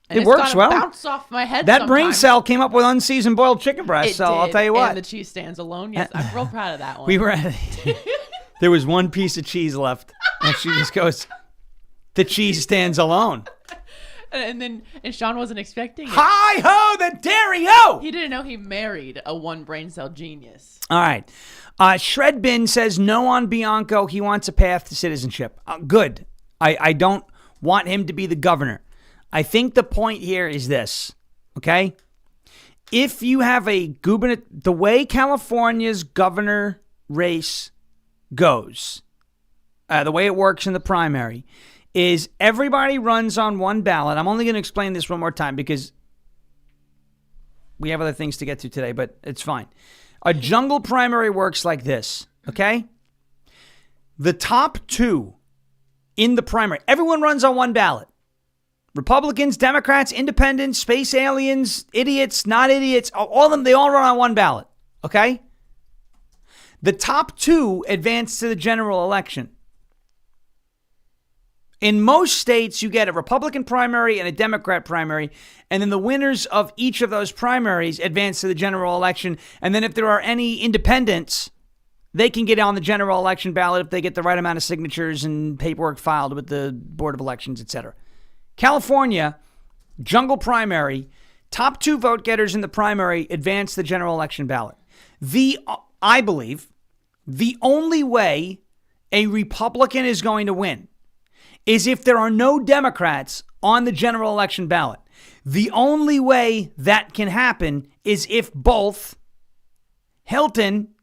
And it works well. Bounce off my head. That brain cell came up with unseasoned boiled chicken breast. So I'll tell you what. And the cheese stands alone. Yes, I'm real proud of that one. We were at. There was one piece of cheese left, and she just goes, "The cheese stands alone." And Sean wasn't expecting it. Hi ho, the dairy ho! He didn't know he married a one brain cell genius. All right. Shredbin says no on Bianco. He wants a path to citizenship. Good. I don't want him to be the governor. I think the point here is this, okay? If you have a the way California's governor race goes, the way it works in the primary, is everybody runs on one ballot. I'm only going to explain this one more time because we have other things to get to today, but it's fine. A jungle primary works like this, okay? The top two in the primary, everyone runs on one ballot. Republicans, Democrats, independents, space aliens, idiots, not idiots, all of them, they all run on one ballot, okay? The top two advance to the general election. In most states, you get a Republican primary and a Democrat primary, and then the winners of each of those primaries advance to the general election, and then if there are any independents, they can get on the general election ballot if they get the right amount of signatures and paperwork filed with the Board of Elections, etc. California, jungle primary, top two vote getters in the primary advance the general election ballot. I believe the only way a Republican is going to win is if there are no Democrats on the general election ballot. The only way that can happen is if both Hilton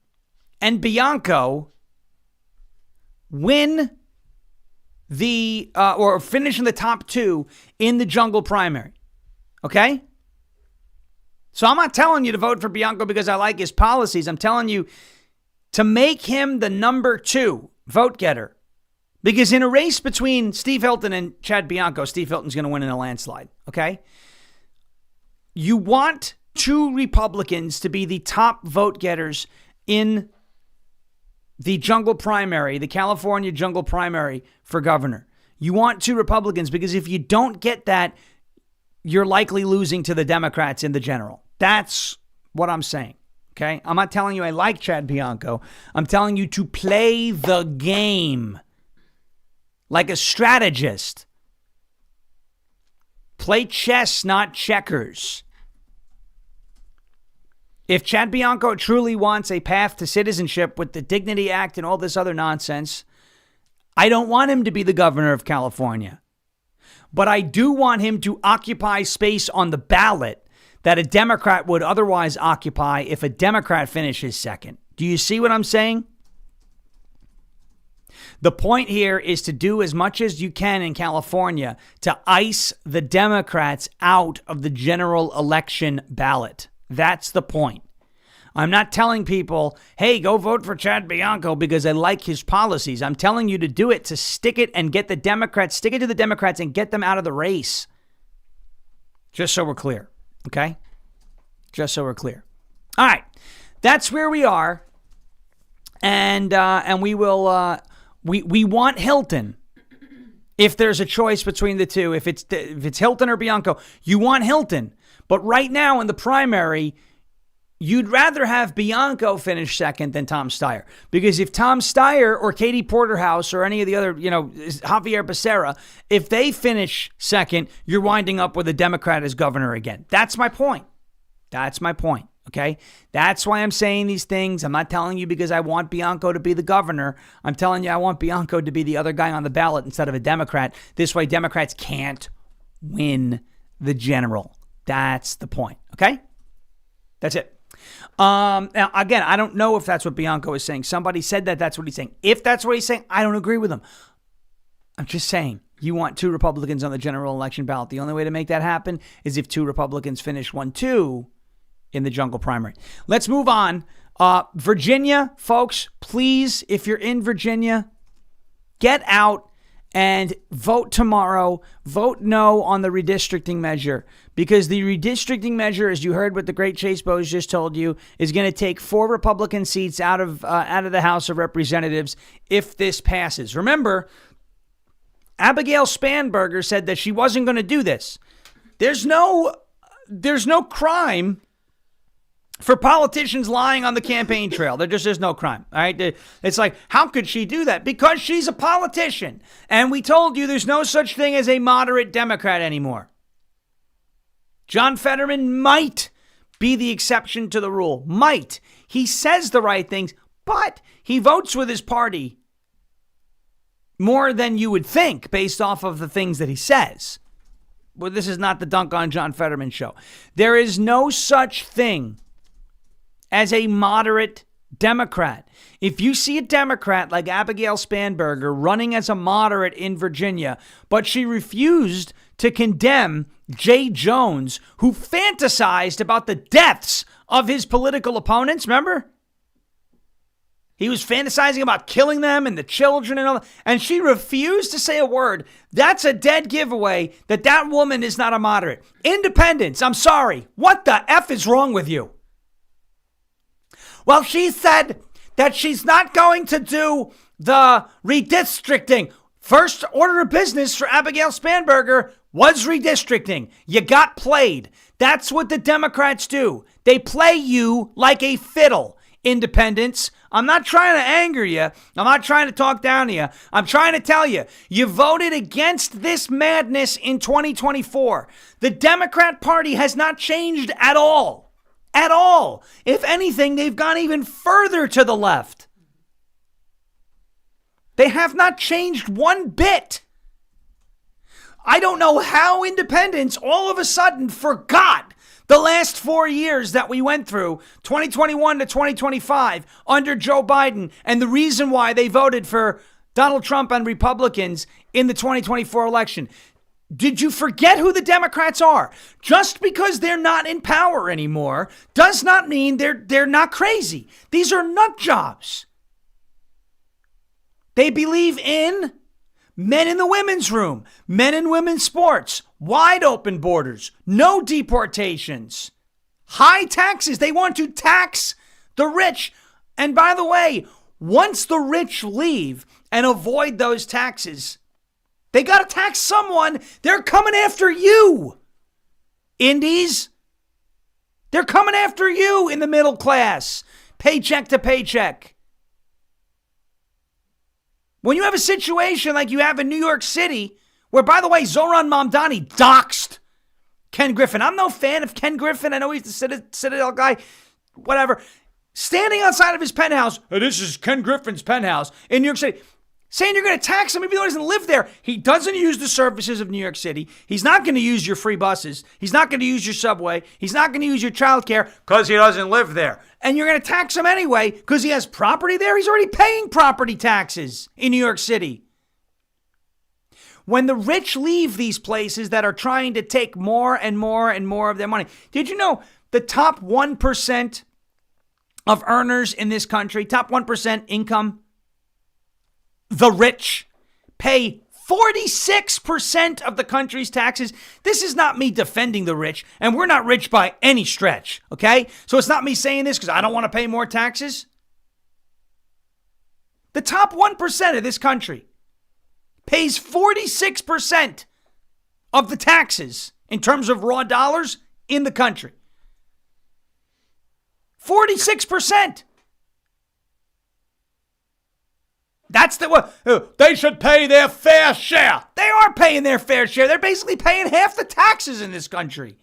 and Bianco win or finish in the top two in the jungle primary. Okay? So I'm not telling you to vote for Bianco because I like his policies. I'm telling you to make him the number two vote getter. Because in a race between Steve Hilton and Chad Bianco, Steve Hilton's going to win in a landslide. Okay? You want two Republicans to be the top vote getters in the jungle primary, the California jungle primary for governor. You want two Republicans because if you don't get that, you're likely losing to the Democrats in the general. That's what I'm saying. Okay? I'm not telling you I like Chad Bianco. I'm telling you to play the game like a strategist. Play chess, not checkers. If Chad Bianco truly wants a path to citizenship with the Dignity Act and all this other nonsense, I don't want him to be the governor of California. But I do want him to occupy space on the ballot that a Democrat would otherwise occupy if a Democrat finishes second. Do you see what I'm saying? The point here is to do as much as you can in California to ice the Democrats out of the general election ballot. That's the point. I'm not telling people, hey, go vote for Chad Bianco because I like his policies. I'm telling you to do it, to stick it and get the Democrats, stick it to the Democrats and get them out of the race. Just so we're clear, okay? Just so we're clear. All right, that's where we are, and we will. We want Hilton. If there's a choice between the two, if it's Hilton or Bianco, you want Hilton. But right now in the primary, you'd rather have Bianco finish second than Tom Steyer. Because if Tom Steyer or Katie Porterhouse or any of the other, Javier Becerra, if they finish second, you're winding up with a Democrat as governor again. That's my point. That's my point. Okay? That's why I'm saying these things. I'm not telling you because I want Bianco to be the governor. I'm telling you I want Bianco to be the other guy on the ballot instead of a Democrat. This way Democrats can't win the general. That's the point. Okay? That's it. Now, again, I don't know if that's what Bianco is saying. Somebody said that's what he's saying. If that's what he's saying, I don't agree with him. I'm just saying, you want 2 Republicans on the general election ballot. The only way to make that happen is if 2 Republicans finish 1-2 in the jungle primary. Let's move on. Virginia, folks, please, if you're in Virginia, get out and vote tomorrow. Vote no on the redistricting measure, because the redistricting measure, as you heard what the great Chase Bose just told you, is going to take 4 Republican seats out of the House of Representatives if this passes. Remember, Abigail Spanberger said that she wasn't going to do this. There's no crime for politicians lying on the campaign trail. There just is no crime. All right. It's like, how could she do that? Because she's a politician. And we told you there's no such thing as a moderate Democrat anymore. John Fetterman might be the exception to the rule. Might. He says the right things, but he votes with his party more than you would think based off of the things that he says. Well, this is not the Dunk on John Fetterman show. There is no such thing as a moderate Democrat. If you see a Democrat like Abigail Spanberger running as a moderate in Virginia, but she refused to condemn Jay Jones, who fantasized about the deaths of his political opponents, remember? He was fantasizing about killing them and the children and all that, and she refused to say a word. That's a dead giveaway that woman is not a moderate. Independents, I'm sorry. What the F is wrong with you? Well, she said that she's not going to do the redistricting. First order of business for Abigail Spanberger was redistricting. You got played. That's what the Democrats do. They play you like a fiddle. Independents, I'm not trying to anger you. I'm not trying to talk down to you. I'm trying to tell you, you voted against this madness in 2024. The Democrat Party has not changed at all. At all. If anything, they've gone even further to the left. They have not changed one bit. I don't know how independents all of a sudden forgot the last 4 years that we went through, 2021 to 2025, under Joe Biden, and the reason why they voted for Donald Trump and Republicans in the 2024 election. Did you forget who the Democrats are? Just because they're not in power anymore does not mean they're not crazy. These are nut jobs. They believe in men in the women's room, men in women's sports, wide open borders, no deportations, high taxes. They want to tax the rich. And by the way, once the rich leave and avoid those taxes, they got to tax someone. They're coming after you. Indies, they're coming after you in the middle class, paycheck to paycheck. When you have a situation like you have in New York City, where, by the way, Zohran Mamdani doxed Ken Griffin. I'm no fan of Ken Griffin. I know he's the Citadel guy, whatever. Standing outside of his penthouse, this is Ken Griffin's penthouse in New York City, saying you're going to tax him even though he doesn't live there. He doesn't use the services of New York City. He's not going to use your free buses. He's not going to use your subway. He's not going to use your childcare because he doesn't live there. And you're going to tax him anyway because he has property there. He's already paying property taxes in New York City. When the rich leave these places that are trying to take more and more and more of their money, did you know the top 1% of earners in this country, top 1% income, the rich, pay 46% of the country's taxes? This is not me defending the rich, and we're not rich by any stretch, okay? So it's not me saying this because I don't want to pay more taxes. The top 1% of this country pays 46% of the taxes in terms of raw dollars in the country. 46%. That's they should pay their fair share. They are paying their fair share. They're basically paying half the taxes in this country.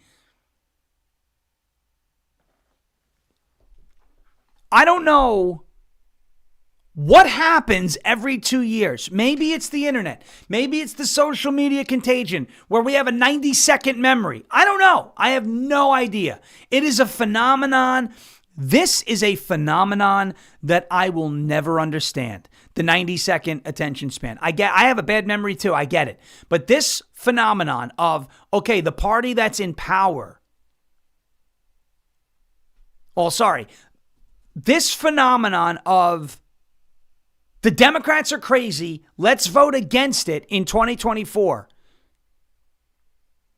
I don't know what happens every 2 years. Maybe it's the internet. Maybe it's the social media contagion where we have a 90-second memory. I don't know. I have no idea. It is a phenomenon. This is a phenomenon that I will never understand. the 90-second attention span. I have a bad memory too. I get it. But this phenomenon of, okay, the party that's in power. This phenomenon of the Democrats are crazy. Let's vote against it in 2024.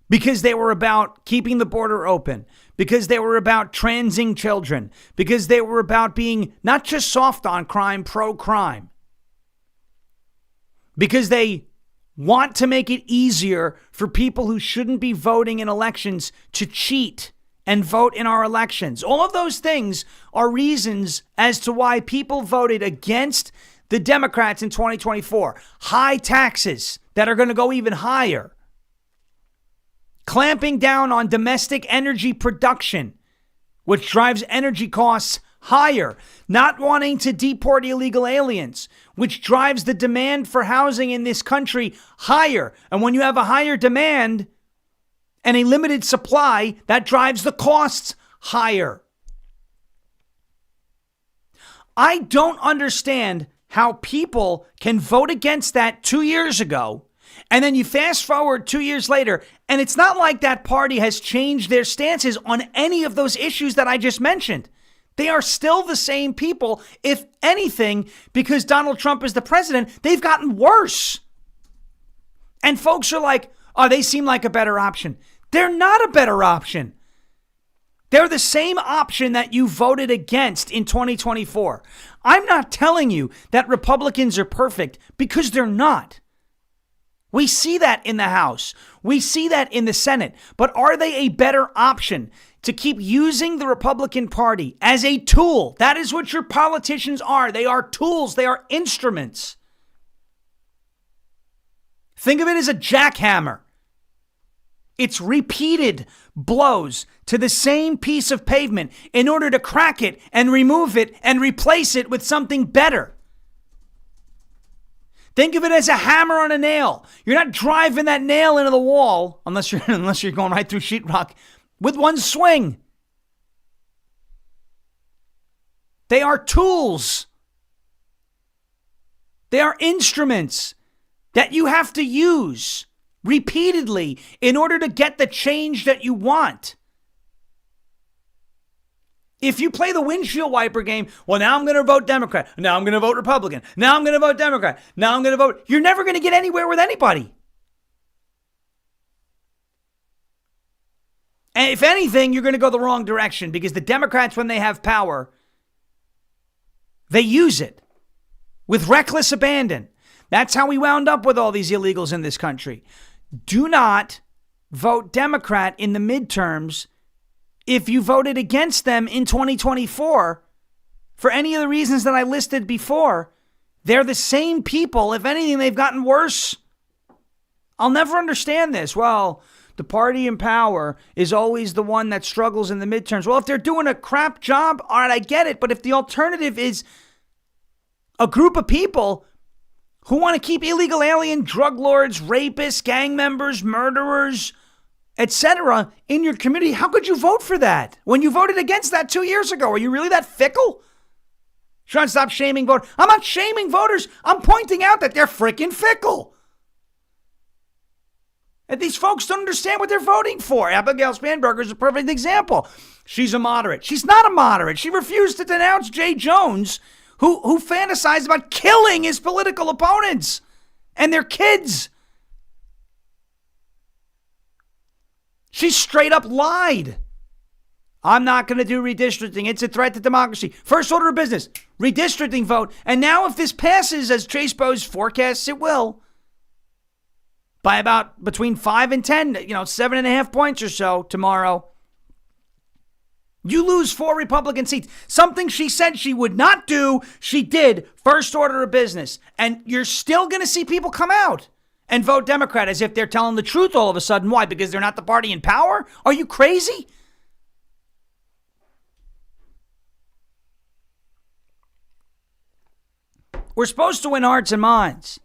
Because they were about keeping the border open, because they were about transing children, because they were about being not just soft on crime, pro-crime, because they want to make it easier for people who shouldn't be voting in elections to cheat and vote in our elections. All of those things are reasons as to why people voted against the Democrats in 2024. High taxes that are going to go even higher. Clamping down on domestic energy production, which drives energy costs higher. Not wanting to deport illegal aliens, which drives the demand for housing in this country higher. And when you have a higher demand and a limited supply, that drives the costs higher. I don't understand how people can vote against that 2 years ago. And then you fast forward 2 years later, and it's not like that party has changed their stances on any of those issues that I just mentioned. They are still the same people. If anything, because Donald Trump is the president, they've gotten worse. And folks are like, oh, they seem like a better option. They're not a better option. They're the same option that you voted against in 2024. I'm not telling you that Republicans are perfect, because they're not. We see that in the House. We see that in the Senate. But are they a better option to keep using the Republican Party as a tool? That is what your politicians are. They are tools. They are instruments. Think of it as a jackhammer. It's repeated blows to the same piece of pavement in order to crack it and remove it and replace it with something better. Think of it as a hammer on a nail. You're not driving that nail into the wall, unless you're going right through sheetrock, with one swing. They are tools. They are instruments that you have to use repeatedly in order to get the change that you want. If you play the windshield wiper game, well, now I'm going to vote Democrat. Now I'm going to vote Republican. Now I'm going to vote Democrat. Now I'm going to vote. You're never going to get anywhere with anybody. And if anything, you're going to go the wrong direction, because the Democrats, when they have power, they use it with reckless abandon. That's how we wound up with all these illegals in this country. Do not vote Democrat in the midterms if you voted against them in 2024 for any of the reasons that I listed before. They're the same people. If anything, they've gotten worse. I'll never understand this. Well, the party in power is always the one that struggles in the midterms. Well, if they're doing a crap job, all right, I get it. But if the alternative is a group of people who want to keep illegal alien, drug lords, rapists, gang members, murderers, etc. in your community, how could you vote for that when you voted against that 2 years ago? Are you really that fickle? Trying to stop shaming voters. I'm not shaming voters. I'm pointing out that they're freaking fickle. And these folks don't understand what they're voting for. Abigail Spanberger is a perfect example. She's a moderate. She's not a moderate. She refused to denounce Jay Jones, who fantasized about killing his political opponents and their kids. She straight up lied. I'm not going to do redistricting. It's a threat to democracy. First order of business, redistricting vote. And now if this passes, as Chase Bose forecasts it will, by about between 5 and 10, 7.5 points or so tomorrow, you lose 4 Republican seats. Something she said she would not do, she did. First order of business. And you're still going to see people come out and vote Democrat as if they're telling the truth all of a sudden. Why? Because they're not the party in power? Are you crazy? We're supposed to win hearts and minds.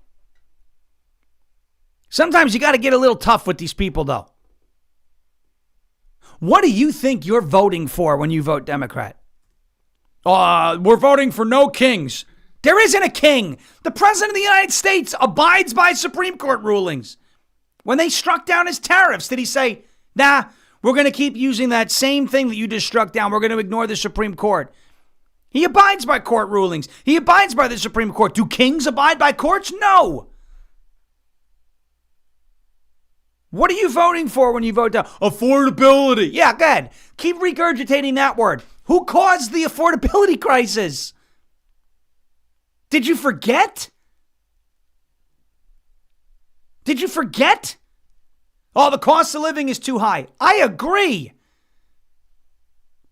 Sometimes you got to get a little tough with these people, though. What do you think you're voting for when you vote Democrat? We're voting for no kings. There isn't a king. The President of the United States abides by Supreme Court rulings. When they struck down his tariffs, did he say, nah, we're going to keep using that same thing that you just struck down. We're going to ignore the Supreme Court. He abides by court rulings. He abides by the Supreme Court. Do kings abide by courts? No. What are you voting for when you vote down? Affordability. Yeah, go ahead. Keep regurgitating that word. Who caused the affordability crisis? Did you forget? Did you forget? Oh, the cost of living is too high. I agree.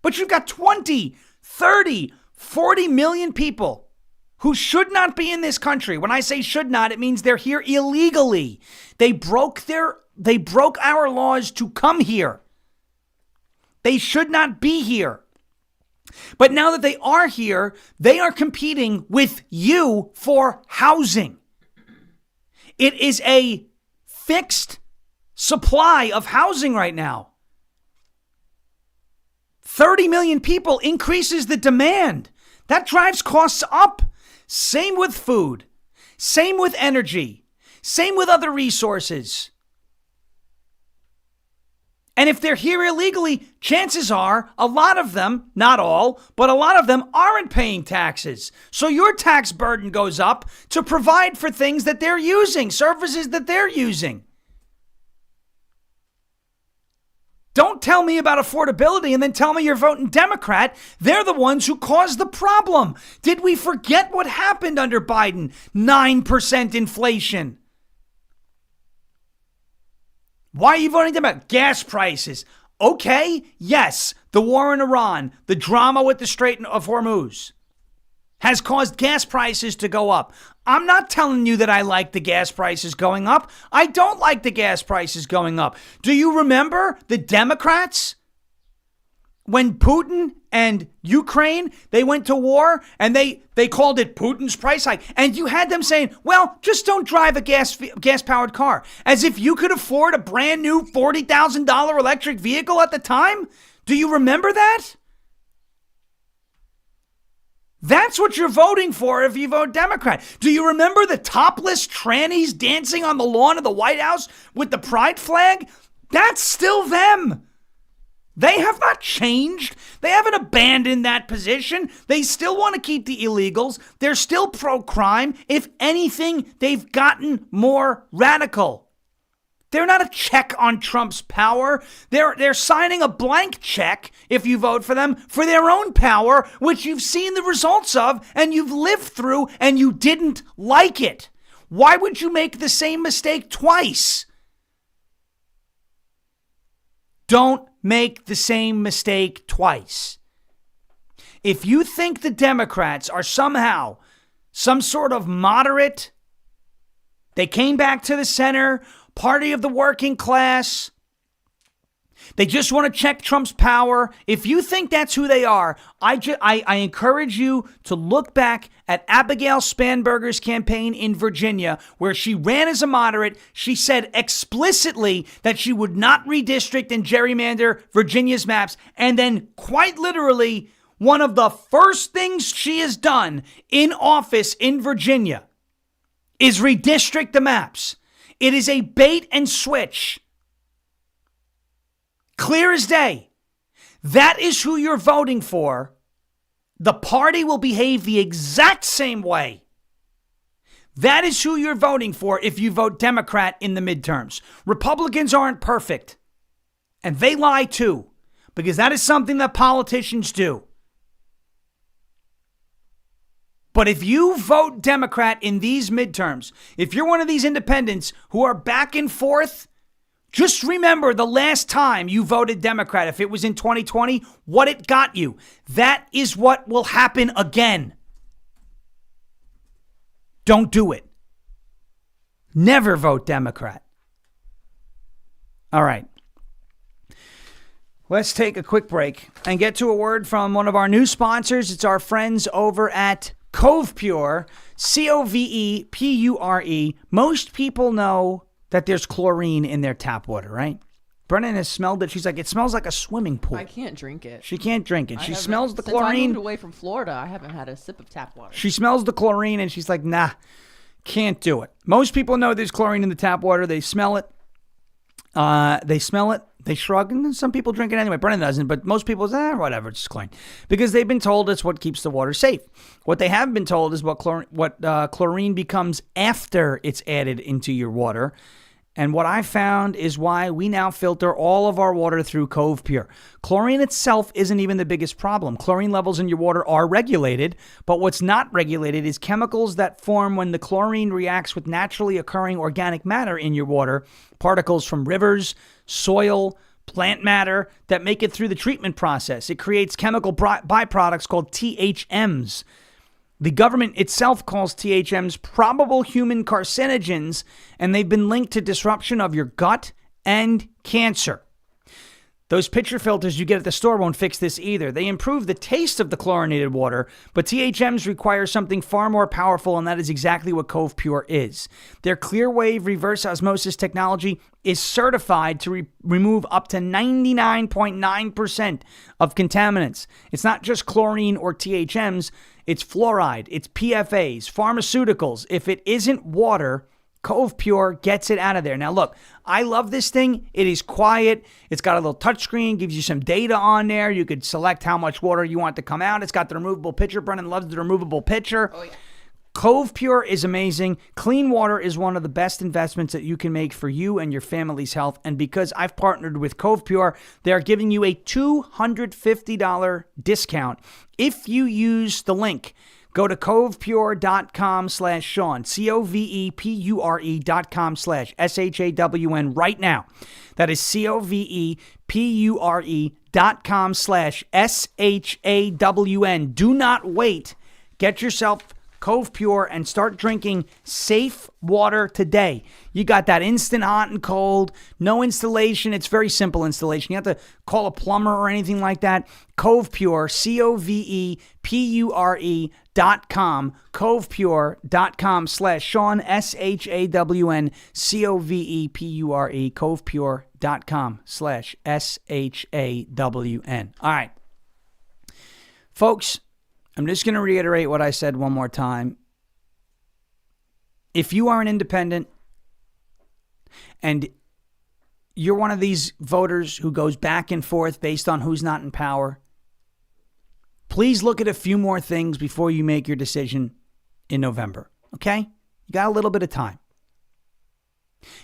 But you've got 20, 30, 40 million people who should not be in this country. When I say should not, it means they're here illegally. They broke our laws to come here. They should not be here. But now that they are here, they are competing with you for housing. It is a fixed supply of housing right now. 30 million people increases the demand. That drives costs up. Same with food. Same with energy. Same with other resources. And if they're here illegally, chances are a lot of them, not all, but a lot of them aren't paying taxes. So your tax burden goes up to provide for things that they're using, services that they're using. Don't tell me about affordability and then tell me you're voting Democrat. They're the ones who caused the problem. Did we forget what happened under Biden? 9% inflation. Why are you voting Democrat? Gas prices. Okay, yes, the war in Iran, the drama with the Strait of Hormuz has caused gas prices to go up. I'm not telling you that I like the gas prices going up. I don't like the gas prices going up. Do you remember the Democrats? When Putin and Ukraine, they went to war and they called it Putin's price hike. And you had them saying, well, just don't drive a gas-powered car. As if you could afford a brand new $40,000 electric vehicle at the time. Do you remember that? That's what you're voting for if you vote Democrat. Do you remember the topless trannies dancing on the lawn of the White House with the pride flag? That's still them. They have not changed. They haven't abandoned that position. They still want to keep the illegals. They're still pro-crime. If anything, they've gotten more radical. They're not a check on Trump's power. They're signing a blank check, if you vote for them, for their own power, which you've seen the results of and you've lived through and you didn't like it. Why would you make the same mistake twice? Don't make the same mistake twice. If you think the Democrats are somehow some sort of moderate, they came back to the center, party of the working class, they just want to check Trump's power. If you think that's who they are, I encourage you to look back at Abigail Spanberger's campaign in Virginia, where she ran as a moderate. She said explicitly that she would not redistrict and gerrymander Virginia's maps. And then quite literally, one of the first things she has done in office in Virginia is redistrict the maps. It is a bait and switch. Clear as day. That is who you're voting for. The party will behave the exact same way. That is who you're voting for if you vote Democrat in the midterms. Republicans aren't perfect. And they lie too. Because that is something that politicians do. But if you vote Democrat in these midterms, if you're one of these independents who are back and forth, just remember the last time you voted Democrat, if it was in 2020, what it got you. That is what will happen again. Don't do it. Never vote Democrat. All right. Let's take a quick break and get to a word from one of our new sponsors. It's our friends over at Cove Pure, Covepure. Most people know that there's chlorine in their tap water, right? Brennan has smelled it. She's like, it smells like a swimming pool. I can't drink it. She can't drink it. She smells the chlorine. Since I moved away from Florida, I haven't had a sip of tap water. She smells the chlorine and she's like, nah, can't do it. Most people know there's chlorine in the tap water. They smell it. They shrug, and some people drink it anyway. Brennan doesn't, but most people say, whatever, it's chlorine. Because they've been told it's what keeps the water safe. What they haven't been told is what chlorine becomes after it's added into your water. And what I found is why we now filter all of our water through Cove Pure. Chlorine itself isn't even the biggest problem. Chlorine levels in your water are regulated, but what's not regulated is chemicals that form when the chlorine reacts with naturally occurring organic matter in your water, particles from rivers, soil, plant matter that make it through the treatment process. It creates chemical byproducts called THMs. The government itself calls THMs probable human carcinogens, and they've been linked to disruption of your gut and cancer. Those pitcher filters you get at the store won't fix this either. They improve the taste of the chlorinated water, but THMs require something far more powerful, and that is exactly what Cove Pure is. Their clear wave reverse osmosis technology is certified to remove up to 99.9% of contaminants. It's not just chlorine or THMs, it's fluoride, it's PFAs, pharmaceuticals. If it isn't water, Cove Pure gets it out of there. Now, look, I love this thing. It is quiet. It's got a little touchscreen, gives you some data on there. You could select how much water you want to come out. It's got the removable pitcher. Brennan loves the removable pitcher. Oh, yeah. Cove Pure is amazing. Clean water is one of the best investments that you can make for you and your family's health. And because I've partnered with Cove Pure, they're giving you a $250 discount if you use the link. Go to covepure.com/Sean, covepure.com/SHAWN right now. That is covepure.com/SHAWN. Do not wait. Get yourself Cove Pure and start drinking safe water today. You got that instant hot and cold, no installation. It's very simple installation. You have to call a plumber or anything like that. Cove Pure, covepure.com, covepure.com/Sean, SHAWN, covepure, covepure.com/SHAWN. All right. Folks, I'm just going to reiterate what I said one more time. If you are an independent and you're one of these voters who goes back and forth based on who's not in power, please look at a few more things before you make your decision in November, okay? You got a little bit of time.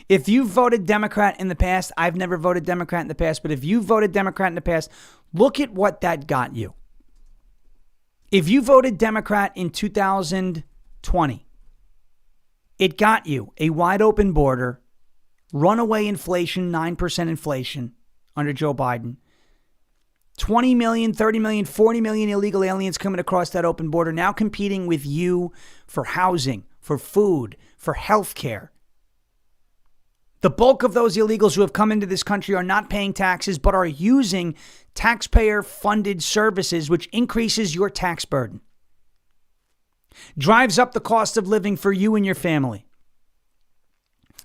If you voted Democrat in the past, I've never voted Democrat in the past, but if you voted Democrat in the past, look at what that got you. If you voted Democrat in 2020, it got you a wide open border, runaway inflation, 9% inflation under Joe Biden, 20 million, 30 million, 40 million illegal aliens coming across that open border, now competing with you for housing, for food, for health care. The bulk of those illegals who have come into this country are not paying taxes, but are using taxpayer-funded services, which increases your tax burden. Drives up the cost of living for you and your family.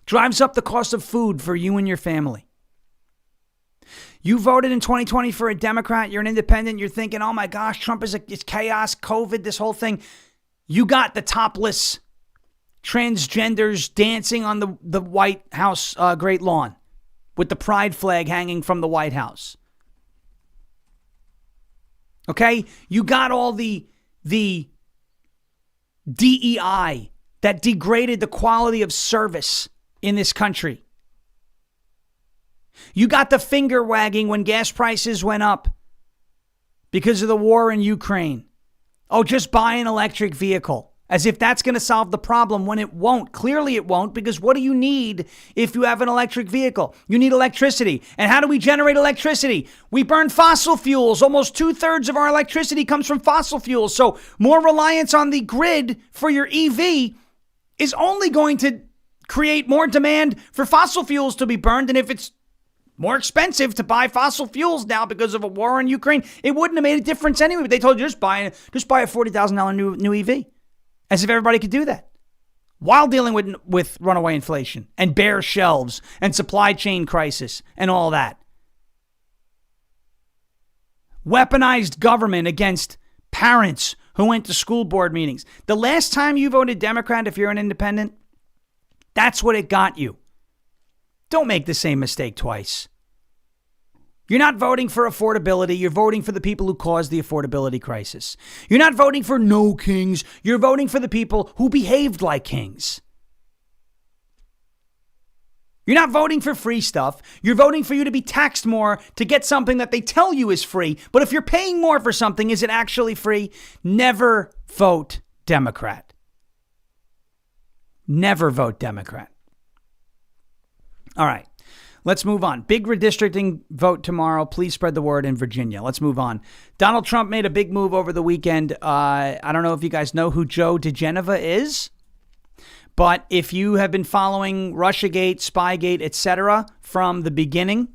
Drives up the cost of food for you and your family. You voted in 2020 for a Democrat, you're an independent, you're thinking, oh my gosh, Trump it's chaos, COVID, this whole thing. You got the topless transgenders dancing on the White House Great Lawn with the pride flag hanging from the White House. Okay? You got all the DEI that degraded the quality of service in this country. You got the finger wagging when gas prices went up because of the war in Ukraine. Oh, just buy an electric vehicle. As if that's going to solve the problem when it won't. Clearly it won't, because what do you need if you have an electric vehicle? You need electricity. And how do we generate electricity? We burn fossil fuels. Almost 2/3 of our electricity comes from fossil fuels. So more reliance on the grid for your EV is only going to create more demand for fossil fuels to be burned. And if it's more expensive to buy fossil fuels now because of a war in Ukraine, it wouldn't have made a difference anyway. But they told you just buy a $40,000 new EV. As if everybody could do that. while dealing with runaway inflation and bare shelves and supply chain crisis and all that. Weaponized government against parents who went to school board meetings. The last time you voted Democrat, if you're an independent, that's what it got you. Don't make the same mistake twice. You're not voting for affordability. You're voting for the people who caused the affordability crisis. You're not voting for no kings. You're voting for the people who behaved like kings. You're not voting for free stuff. You're voting for you to be taxed more to get something that they tell you is free. But if you're paying more for something, is it actually free? Never vote Democrat. Never vote Democrat. All right. Let's move on. Big redistricting vote tomorrow. Please spread the word in Virginia. Let's move on. Donald Trump made a big move over the weekend. I don't know if you guys know who Joe DiGenova is, but if you have been following Russiagate, Spygate, etc. from the beginning,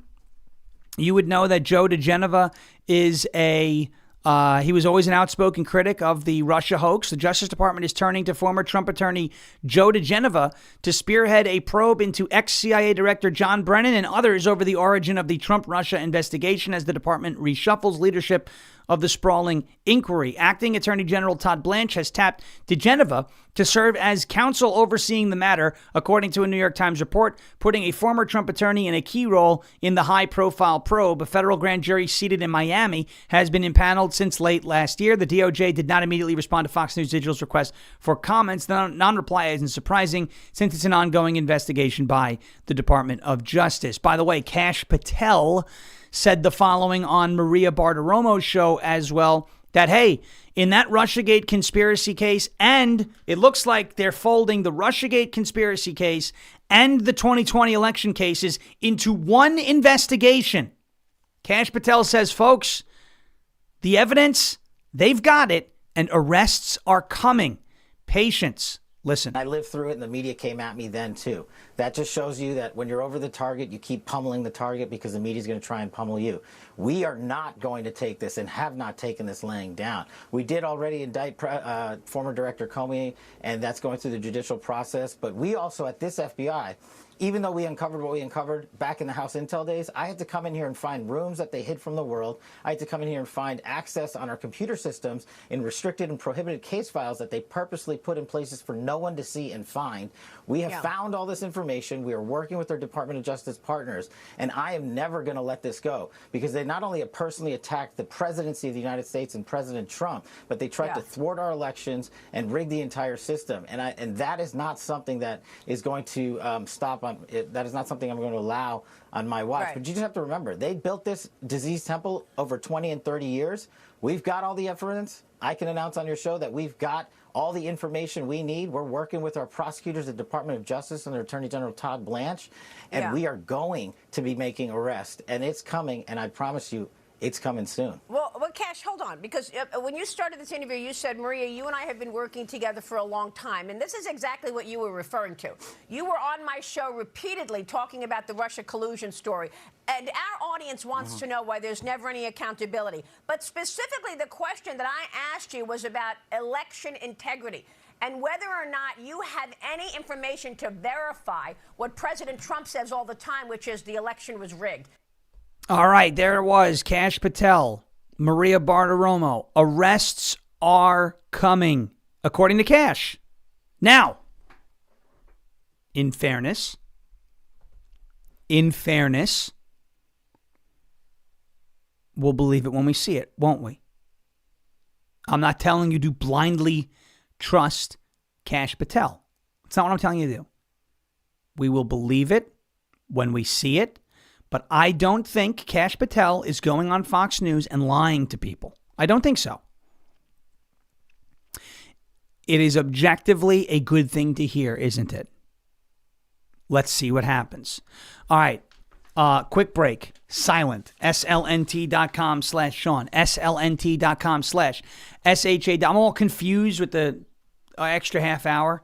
you would know that Joe DiGenova is he was always an outspoken critic of the Russia hoax. The Justice Department is turning to former Trump attorney Joe DiGenova to spearhead a probe into ex-CIA Director John Brennan and others over the origin of the Trump-Russia investigation as the department reshuffles leadership of the sprawling inquiry. Acting Attorney General Todd Blanche has tapped DiGenova to serve as counsel overseeing the matter, according to a New York Times report, putting a former Trump attorney in a key role in the high-profile probe. A federal grand jury seated in Miami has been impaneled since late last year. The DOJ did not immediately respond to Fox News Digital's request for comments. The non-reply isn't surprising since it's an ongoing investigation by the Department of Justice. By the way, Kash Patel said the following on Maria Bartiromo's show as well, that, hey, in that Russiagate conspiracy case, and it looks like they're folding the Russiagate conspiracy case and the 2020 election cases into one investigation. Kash Patel says, folks, the evidence, they've got it, and arrests are coming. Patience. Listen. I lived through it and the media came at me then too. That just shows you that when you're over the target, you keep pummeling the target because the media is going to try and pummel you. We are not going to take this and have not taken this laying down. We did already indict former Director Comey, and that's going through the judicial process. But we also at this FBI, even though we uncovered what we uncovered back in the House Intel days, I had to come in here and find rooms that they hid from the world. I had to come in here and find access on our computer systems in restricted and prohibited case files that they purposely put in places for no one to see and find. We have found all this information. We are working with our Department of Justice partners, and I am never going to let this go because they not only have personally attacked the presidency of the United States and President Trump, but they tried to thwart our elections and rig the entire system. And that is not something that is going to stop. That is not something I'm going to allow on my watch. Right. But you just have to remember, they built this disease temple over 20 and 30 years. We've got all the evidence. I can announce on your show that we've got all the information we need. We're working with our prosecutors at the Department of Justice and their Attorney General Todd Blanche, and we are going to be making arrests. And it's coming, and I promise you, it's coming soon. Well, Kash, hold on, because when you started this interview, you said, Maria, you and I have been working together for a long time, and this is exactly what you were referring to. You were on my show repeatedly talking about the Russia collusion story, and our audience wants to know why there's never any accountability. But specifically, the question that I asked you was about election integrity and whether or not you had any information to verify what President Trump says all the time, which is the election was rigged. All right, there it was. Kash Patel, Maria Bartiromo. Arrests are coming, according to Kash. Now, in fairness, we'll believe it when we see it, won't we? I'm not telling you to blindly trust Kash Patel. That's not what I'm telling you to do. We will believe it when we see it. But I don't think Kash Patel is going on Fox News and lying to people. I don't think so. It is objectively a good thing to hear, isn't it? Let's see what happens. All right. Quick break. Silent. slnt.com/Sean. slnt.com/SHA. I'm all confused with the extra half hour.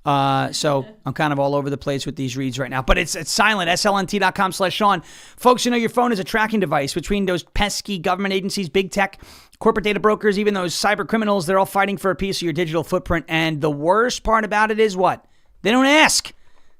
So I'm kind of all over the place with these reads right now, but it's silent. slnt.com/Sean. Folks, you know, your phone is a tracking device between those pesky government agencies, big tech, corporate data brokers, even those cyber criminals. They're all fighting for a piece of your digital footprint. And the worst part about it is what? They don't ask.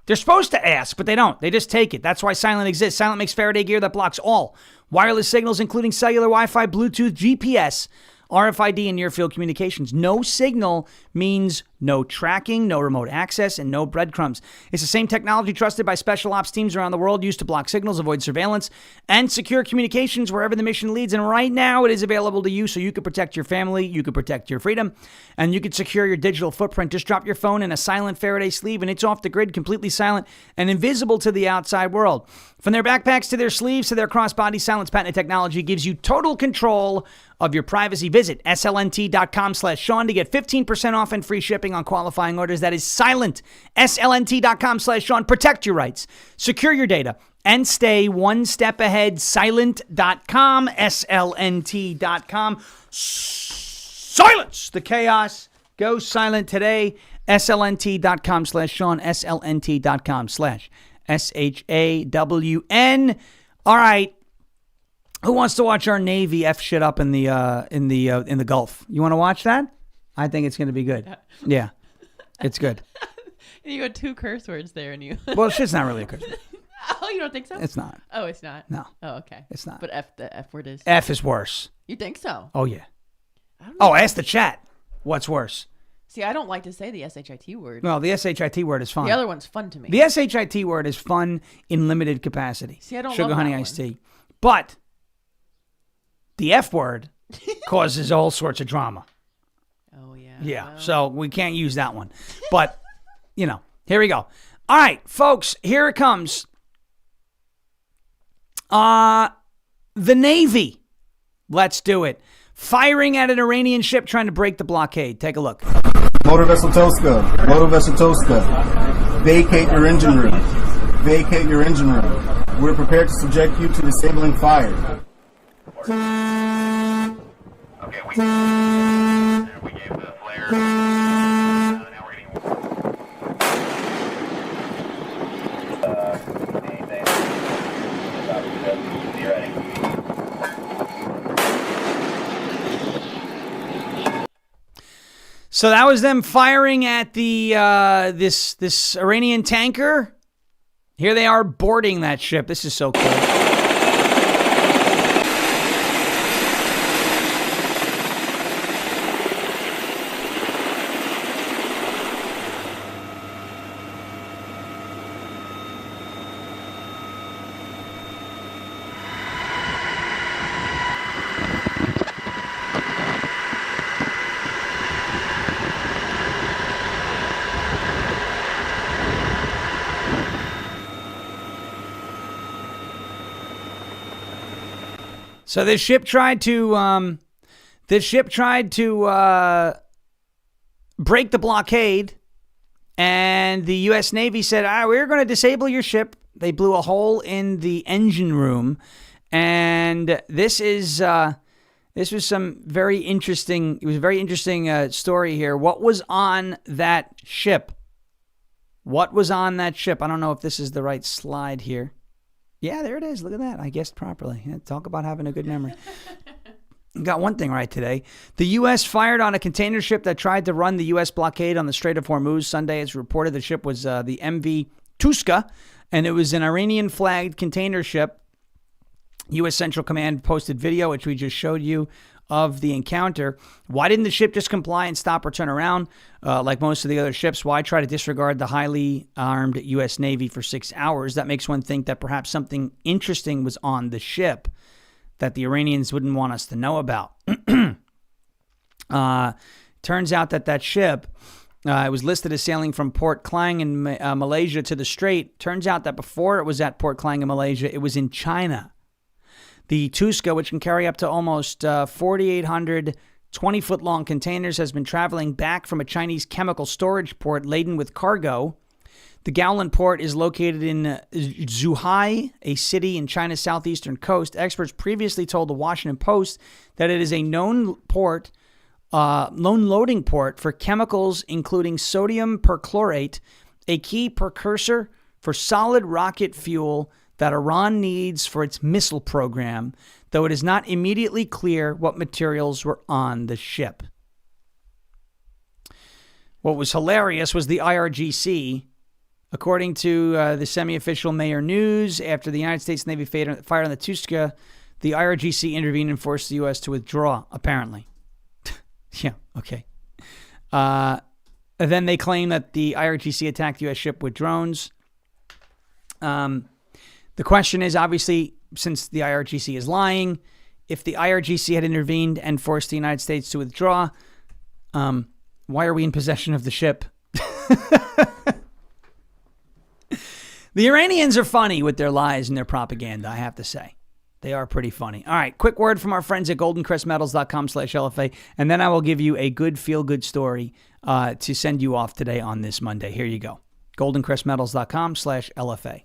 They're supposed to ask, but they don't. They just take it. That's why Silent exists. Silent makes Faraday gear that blocks all wireless signals, including cellular, Wi-Fi, Bluetooth, GPS, RFID, and near-field communications. No signal means no tracking, no remote access, and no breadcrumbs. It's the same technology trusted by special ops teams around the world, used to block signals, avoid surveillance, and secure communications wherever the mission leads. And right now, it is available to you so you can protect your family, you can protect your freedom, and you can secure your digital footprint. Just drop your phone in a Silent Faraday sleeve, and it's off the grid, completely silent, and invisible to the outside world. From their backpacks to their sleeves to their crossbody, Silent's patented technology gives you total control of your privacy. Visit slnt.com/Sean to get 15% off and free shipping on qualifying orders. That is Silent. slnt.com/Sean. Protect your rights, secure your data, and stay one step ahead. Silent.com, slnt.com. Silence the chaos. Go silent today. slnt.com/Sean, slnt.com/SHAWN. All right. Who wants to watch our Navy F shit up in the Gulf? You want to watch that? I think it's going to be good. Yeah, it's good. You got 2 curse words there, and you. Well, shit's not really a curse word. Oh, you don't think so? It's not. Oh, it's not. No. Oh, okay. It's not. But the F word is. F is worse. You think so? Oh yeah. I don't know. Oh, ask the chat. What's worse? See, I don't like to say the SHIT word. Well, the SHIT word is fun. The other one's fun to me. The SHIT word is fun in limited capacity. See, I don't Sugar, love honey, that iced one. tea. But the F word causes all sorts of drama. Oh, yeah. Yeah, so we can't use that one. But, here we go. All right, folks, here it comes. The Navy. Let's do it. Firing at an Iranian ship trying to break the blockade. Take a look. Motor Vessel Toska. Vacate your engine room. Vacate your engine room. We're prepared to subject you to disabling fire. Okay, we gave the flare. Now we're getting. Be ready. So that was them firing at the this Iranian tanker. Here they are boarding that ship. This is so cool. So this ship tried to break the blockade, and the U.S. Navy said, we're going to disable your ship. They blew a hole in the engine room, and this was some very interesting. It was a very interesting story here. What was on that ship? What was on that ship? I don't know if this is the right slide here. Yeah, there it is. Look at that. I guessed properly. Yeah, talk about having a good memory. Got one thing right today. The U.S. fired on a container ship that tried to run the U.S. blockade on the Strait of Hormuz Sunday. It's reported the ship was the MV Tuska, and it was an Iranian-flagged container ship. U.S. Central Command posted video, which we just showed you, of the encounter. Why didn't the ship just comply and stop or turn around like most of the other ships? Why try to disregard the highly armed U.S. Navy for 6 hours? That makes one think that perhaps something interesting was on the ship that the Iranians wouldn't want us to know about. Turns out that ship, it was listed as sailing from Port Klang in Malaysia to the Strait. Turns out that before it was at Port Klang in Malaysia, it was in China. The Tuska, which can carry up to almost 4,800 20-foot-long containers, has been traveling back from a Chinese chemical storage port laden with cargo. The Gowland port is located in Zhuhai, a city in China's southeastern coast. Experts previously told the Washington Post that it is a known loading port for chemicals including sodium perchlorate, a key precursor for solid rocket fuel that Iran needs for its missile program, though it is not immediately clear what materials were on the ship. What was hilarious was the IRGC According to the semi-official Mayor News, after the United States Navy fired on the Tuska, the IRGC intervened and forced the U.S. to withdraw, apparently. Yeah, okay. Then they claim that the IRGC attacked the U.S. ship with drones. The question is, obviously, since the IRGC is lying, if the IRGC had intervened and forced the United States to withdraw, why are we in possession of the ship? The Iranians are funny with their lies and their propaganda, I have to say. They are pretty funny. All right, quick word from our friends at goldencrestmetals.com/LFA, and then I will give you a good feel-good story to send you off today on this Monday. Here you go. goldencrestmetals.com/LFA.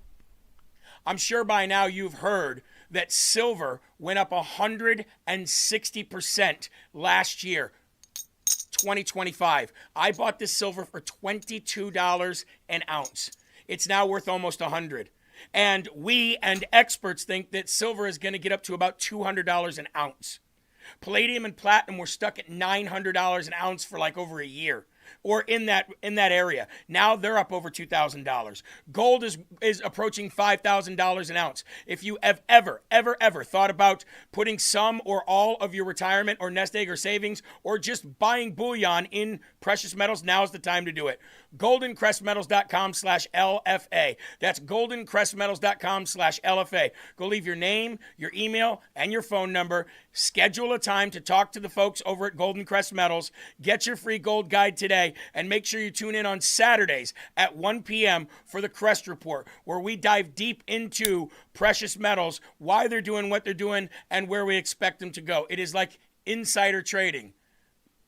I'm sure by now you've heard that silver went up 160% last year, 2025. I bought this silver for $22 an ounce. It's now worth almost $100. And we and experts think that silver is going to get up to about $200 an ounce. Palladium and platinum were stuck at $900 an ounce for like over a year, or in that area. Now they're up over $2,000. Gold is approaching $5,000 an ounce. If you have ever thought about putting some or all of your retirement or nest egg or savings or just buying bullion in precious metals, now's the time to do it. goldencrestmetals.com/LFA. That's goldencrestmetals.com/LFA. Go leave your name, your email, and your phone number. Schedule a time to talk to the folks over at Golden Crest Metals. Get your free gold guide today, and make sure you tune in on Saturdays at 1 p.m. for the Crest Report, where we dive deep into precious metals, why they're doing what they're doing, and where we expect them to go. It is like insider trading.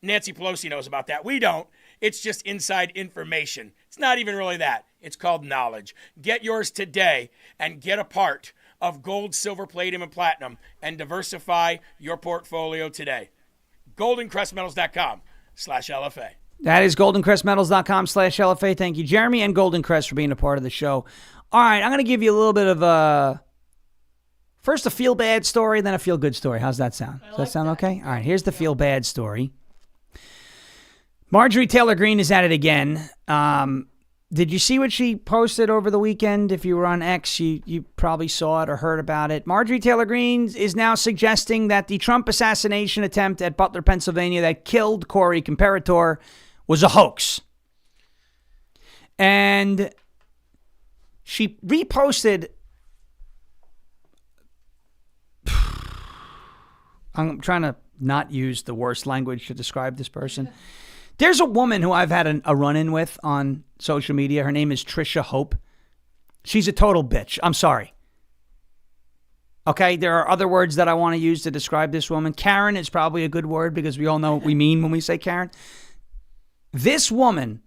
Nancy Pelosi knows about that. We don't. It's just inside information. It's not even really that. It's called knowledge. Get yours today and get a part of gold, silver, palladium, and platinum and diversify your portfolio today. goldencrestmetals.com/LFA. That is goldencrestmetals.com/LFA. Thank you, Jeremy and Golden Crest, for being a part of the show. All right, I'm going to give you a little bit of first a feel-bad story, then a feel-good story. How's that sound? Does that sound okay? All right, here's the feel-bad story. Marjorie Taylor Greene is at it again. Did you see what she posted over the weekend? If you were on X, you probably saw it or heard about it. Marjorie Taylor Greene is now suggesting that the Trump assassination attempt at Butler, Pennsylvania that killed Corey Comparator was a hoax. And she reposted... I'm trying to not use the worst language to describe this person. There's a woman who I've had a run-in with on social media. Her name is Trisha Hope. She's a total bitch. I'm sorry. Okay, there are other words that I want to use to describe this woman. Karen is probably a good word because we all know what we mean when we say Karen. This woman,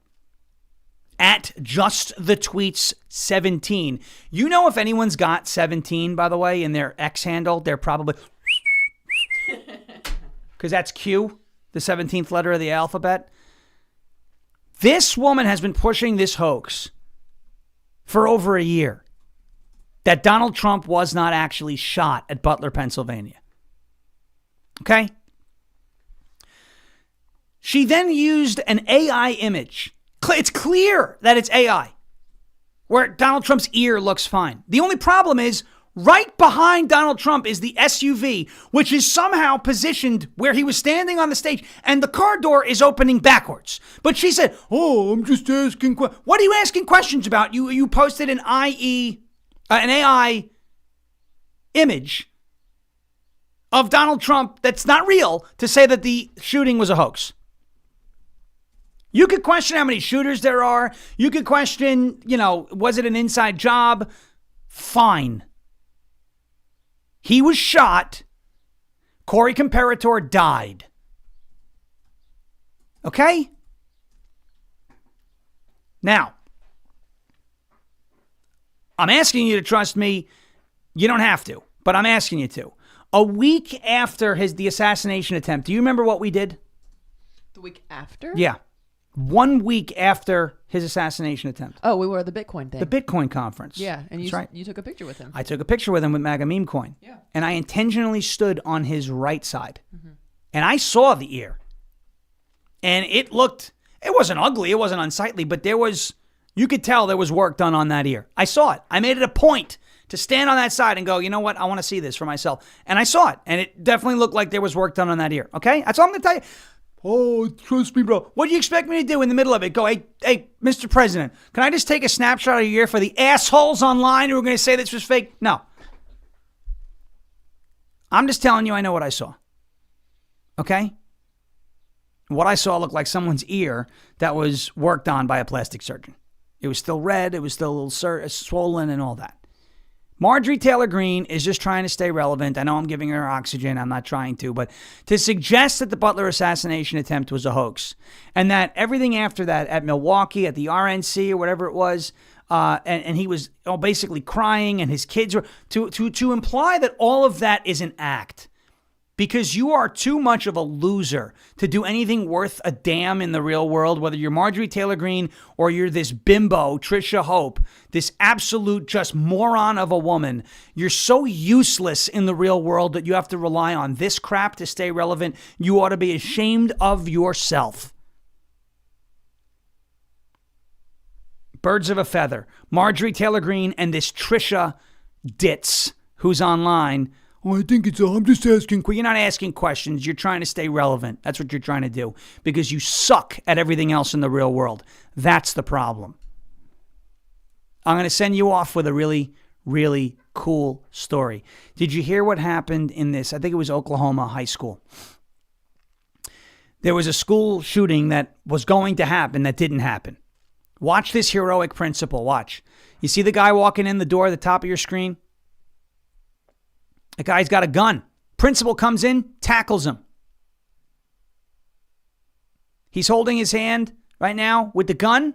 at Just the Tweets 17. You know, if anyone's got 17, by the way, in their X handle, they're probably... because that's Q, the 17th letter of the alphabet. This woman has been pushing this hoax for over a year that Donald Trump was not actually shot at Butler, Pennsylvania. Okay? She then used an AI image. It's clear that it's AI, where Donald Trump's ear looks fine. The only problem is, right behind Donald Trump is the SUV, which is somehow positioned where he was standing on the stage, and the car door is opening backwards. But she said, "Oh, I'm just asking questions." What are you asking questions about? You posted an AI image of Donald Trump that's not real to say that the shooting was a hoax. You could question how many shooters there are. You could question, was it an inside job? Fine. He was shot. Corey Comparator died. Okay? Now, I'm asking you to trust me. You don't have to, but I'm asking you to. A week after the assassination attempt, do you remember what we did? The week after? Yeah. 1 week after his assassination attempt. Oh, we were at the Bitcoin thing. The Bitcoin conference. Yeah, and That's right. you took a picture with him. I took a picture with him with MAGA Meme Coin. Yeah. And I intentionally stood on his right side. Mm-hmm. And I saw the ear. And it wasn't ugly, it wasn't unsightly, but there was You could tell there was work done on that ear. I saw it. I made it a point to stand on that side and go, you know what? I want to see this for myself. And I saw it. And it definitely looked like there was work done on that ear. Okay? That's all I'm going to tell you. Oh, trust me, bro. What do you expect me to do in the middle of it? Go, hey, Mr. President, can I just take a snapshot of your ear for the assholes online who are going to say this was fake? No. I'm just telling you I know what I saw. Okay? What I saw looked like someone's ear that was worked on by a plastic surgeon. It was still red. It was still a little swollen and all that. Marjorie Taylor Greene is just trying to stay relevant. I know I'm giving her oxygen. I'm not trying to. But to suggest that the Butler assassination attempt was a hoax and that everything after that at Milwaukee, at the RNC or whatever it was, and he was basically crying and his kids were, to imply that all of that is an act. Because you are too much of a loser to do anything worth a damn in the real world, whether you're Marjorie Taylor Greene or you're this bimbo, Trisha Hope, this absolute just moron of a woman. You're so useless in the real world that you have to rely on this crap to stay relevant. You ought to be ashamed of yourself. Birds of a feather. Marjorie Taylor Greene and this Trisha Ditz who's online. Oh, I think I'm just asking. You're not asking questions. You're trying to stay relevant. That's what you're trying to do because you suck at everything else in the real world. That's the problem. I'm going to send you off with a really, really cool story. Did you hear what happened in this? I think it was Oklahoma high school. There was a school shooting that was going to happen that didn't happen. Watch this heroic principal. Watch. You see the guy walking in the door at the top of your screen? The guy's got a gun. Principal comes in, tackles him. He's holding his hand right now with the gun.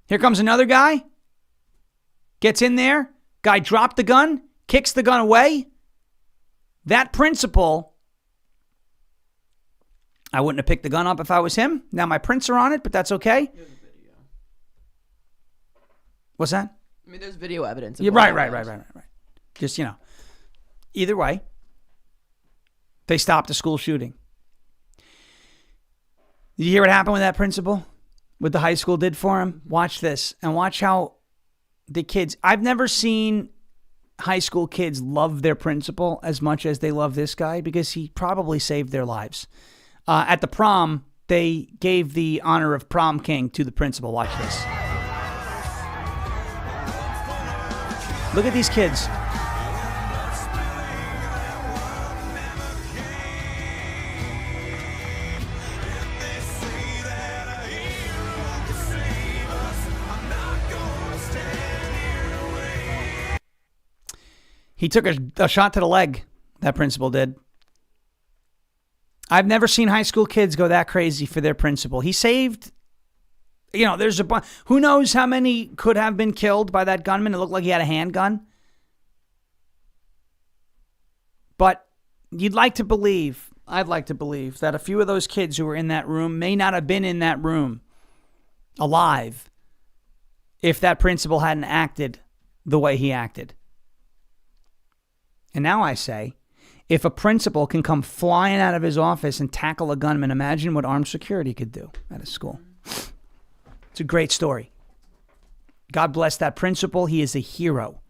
Here comes another guy. Gets in there. Guy dropped the gun, kicks the gun away. That principal, I wouldn't have picked the gun up if I was him. Now my prints are on it, but that's okay. What's that? I mean, there's video evidence. Yeah, right. Just, either way, they stopped the school shooting. Did you hear what happened with that principal? What the high school did for him? Watch this and watch how the kids, I've never seen high school kids love their principal as much as they love this guy because he probably saved their lives. At the prom, they gave the honor of Prom King to the principal. Watch this. Look at these kids. He took a shot to the leg, that principal did. I've never seen high school kids go that crazy for their principal. He saved... there's a bunch. Who knows how many could have been killed by that gunman? It looked like he had a handgun. But I'd like to believe that a few of those kids who were in that room may not have been in that room alive if that principal hadn't acted the way he acted. And now I say, if a principal can come flying out of his office and tackle a gunman, imagine what armed security could do at a school. It's a great story. God bless that principal. He is a hero.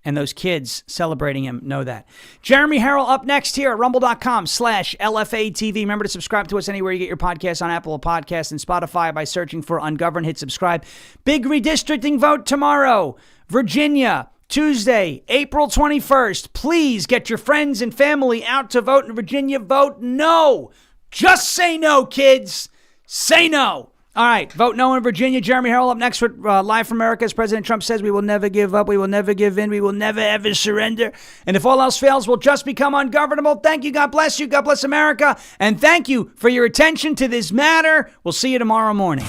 And those kids celebrating him know that. Jeremy Harrell up next here at rumble.com/LFA TV. Remember to subscribe to us anywhere you get your podcasts, on Apple Podcasts and Spotify by searching for Ungoverned. Hit subscribe. Big redistricting vote tomorrow. Virginia, Tuesday, April 21st. Please get your friends and family out to vote in Virginia. Vote no. Just say no, kids. Say no. All right, vote no in Virginia. Jeremy Harrell up next with Live from America. As President Trump says, we will never give up. We will never give in. We will never, ever surrender. And if all else fails, we'll just become ungovernable. Thank you. God bless you. God bless America. And thank you for your attention to this matter. We'll see you tomorrow morning.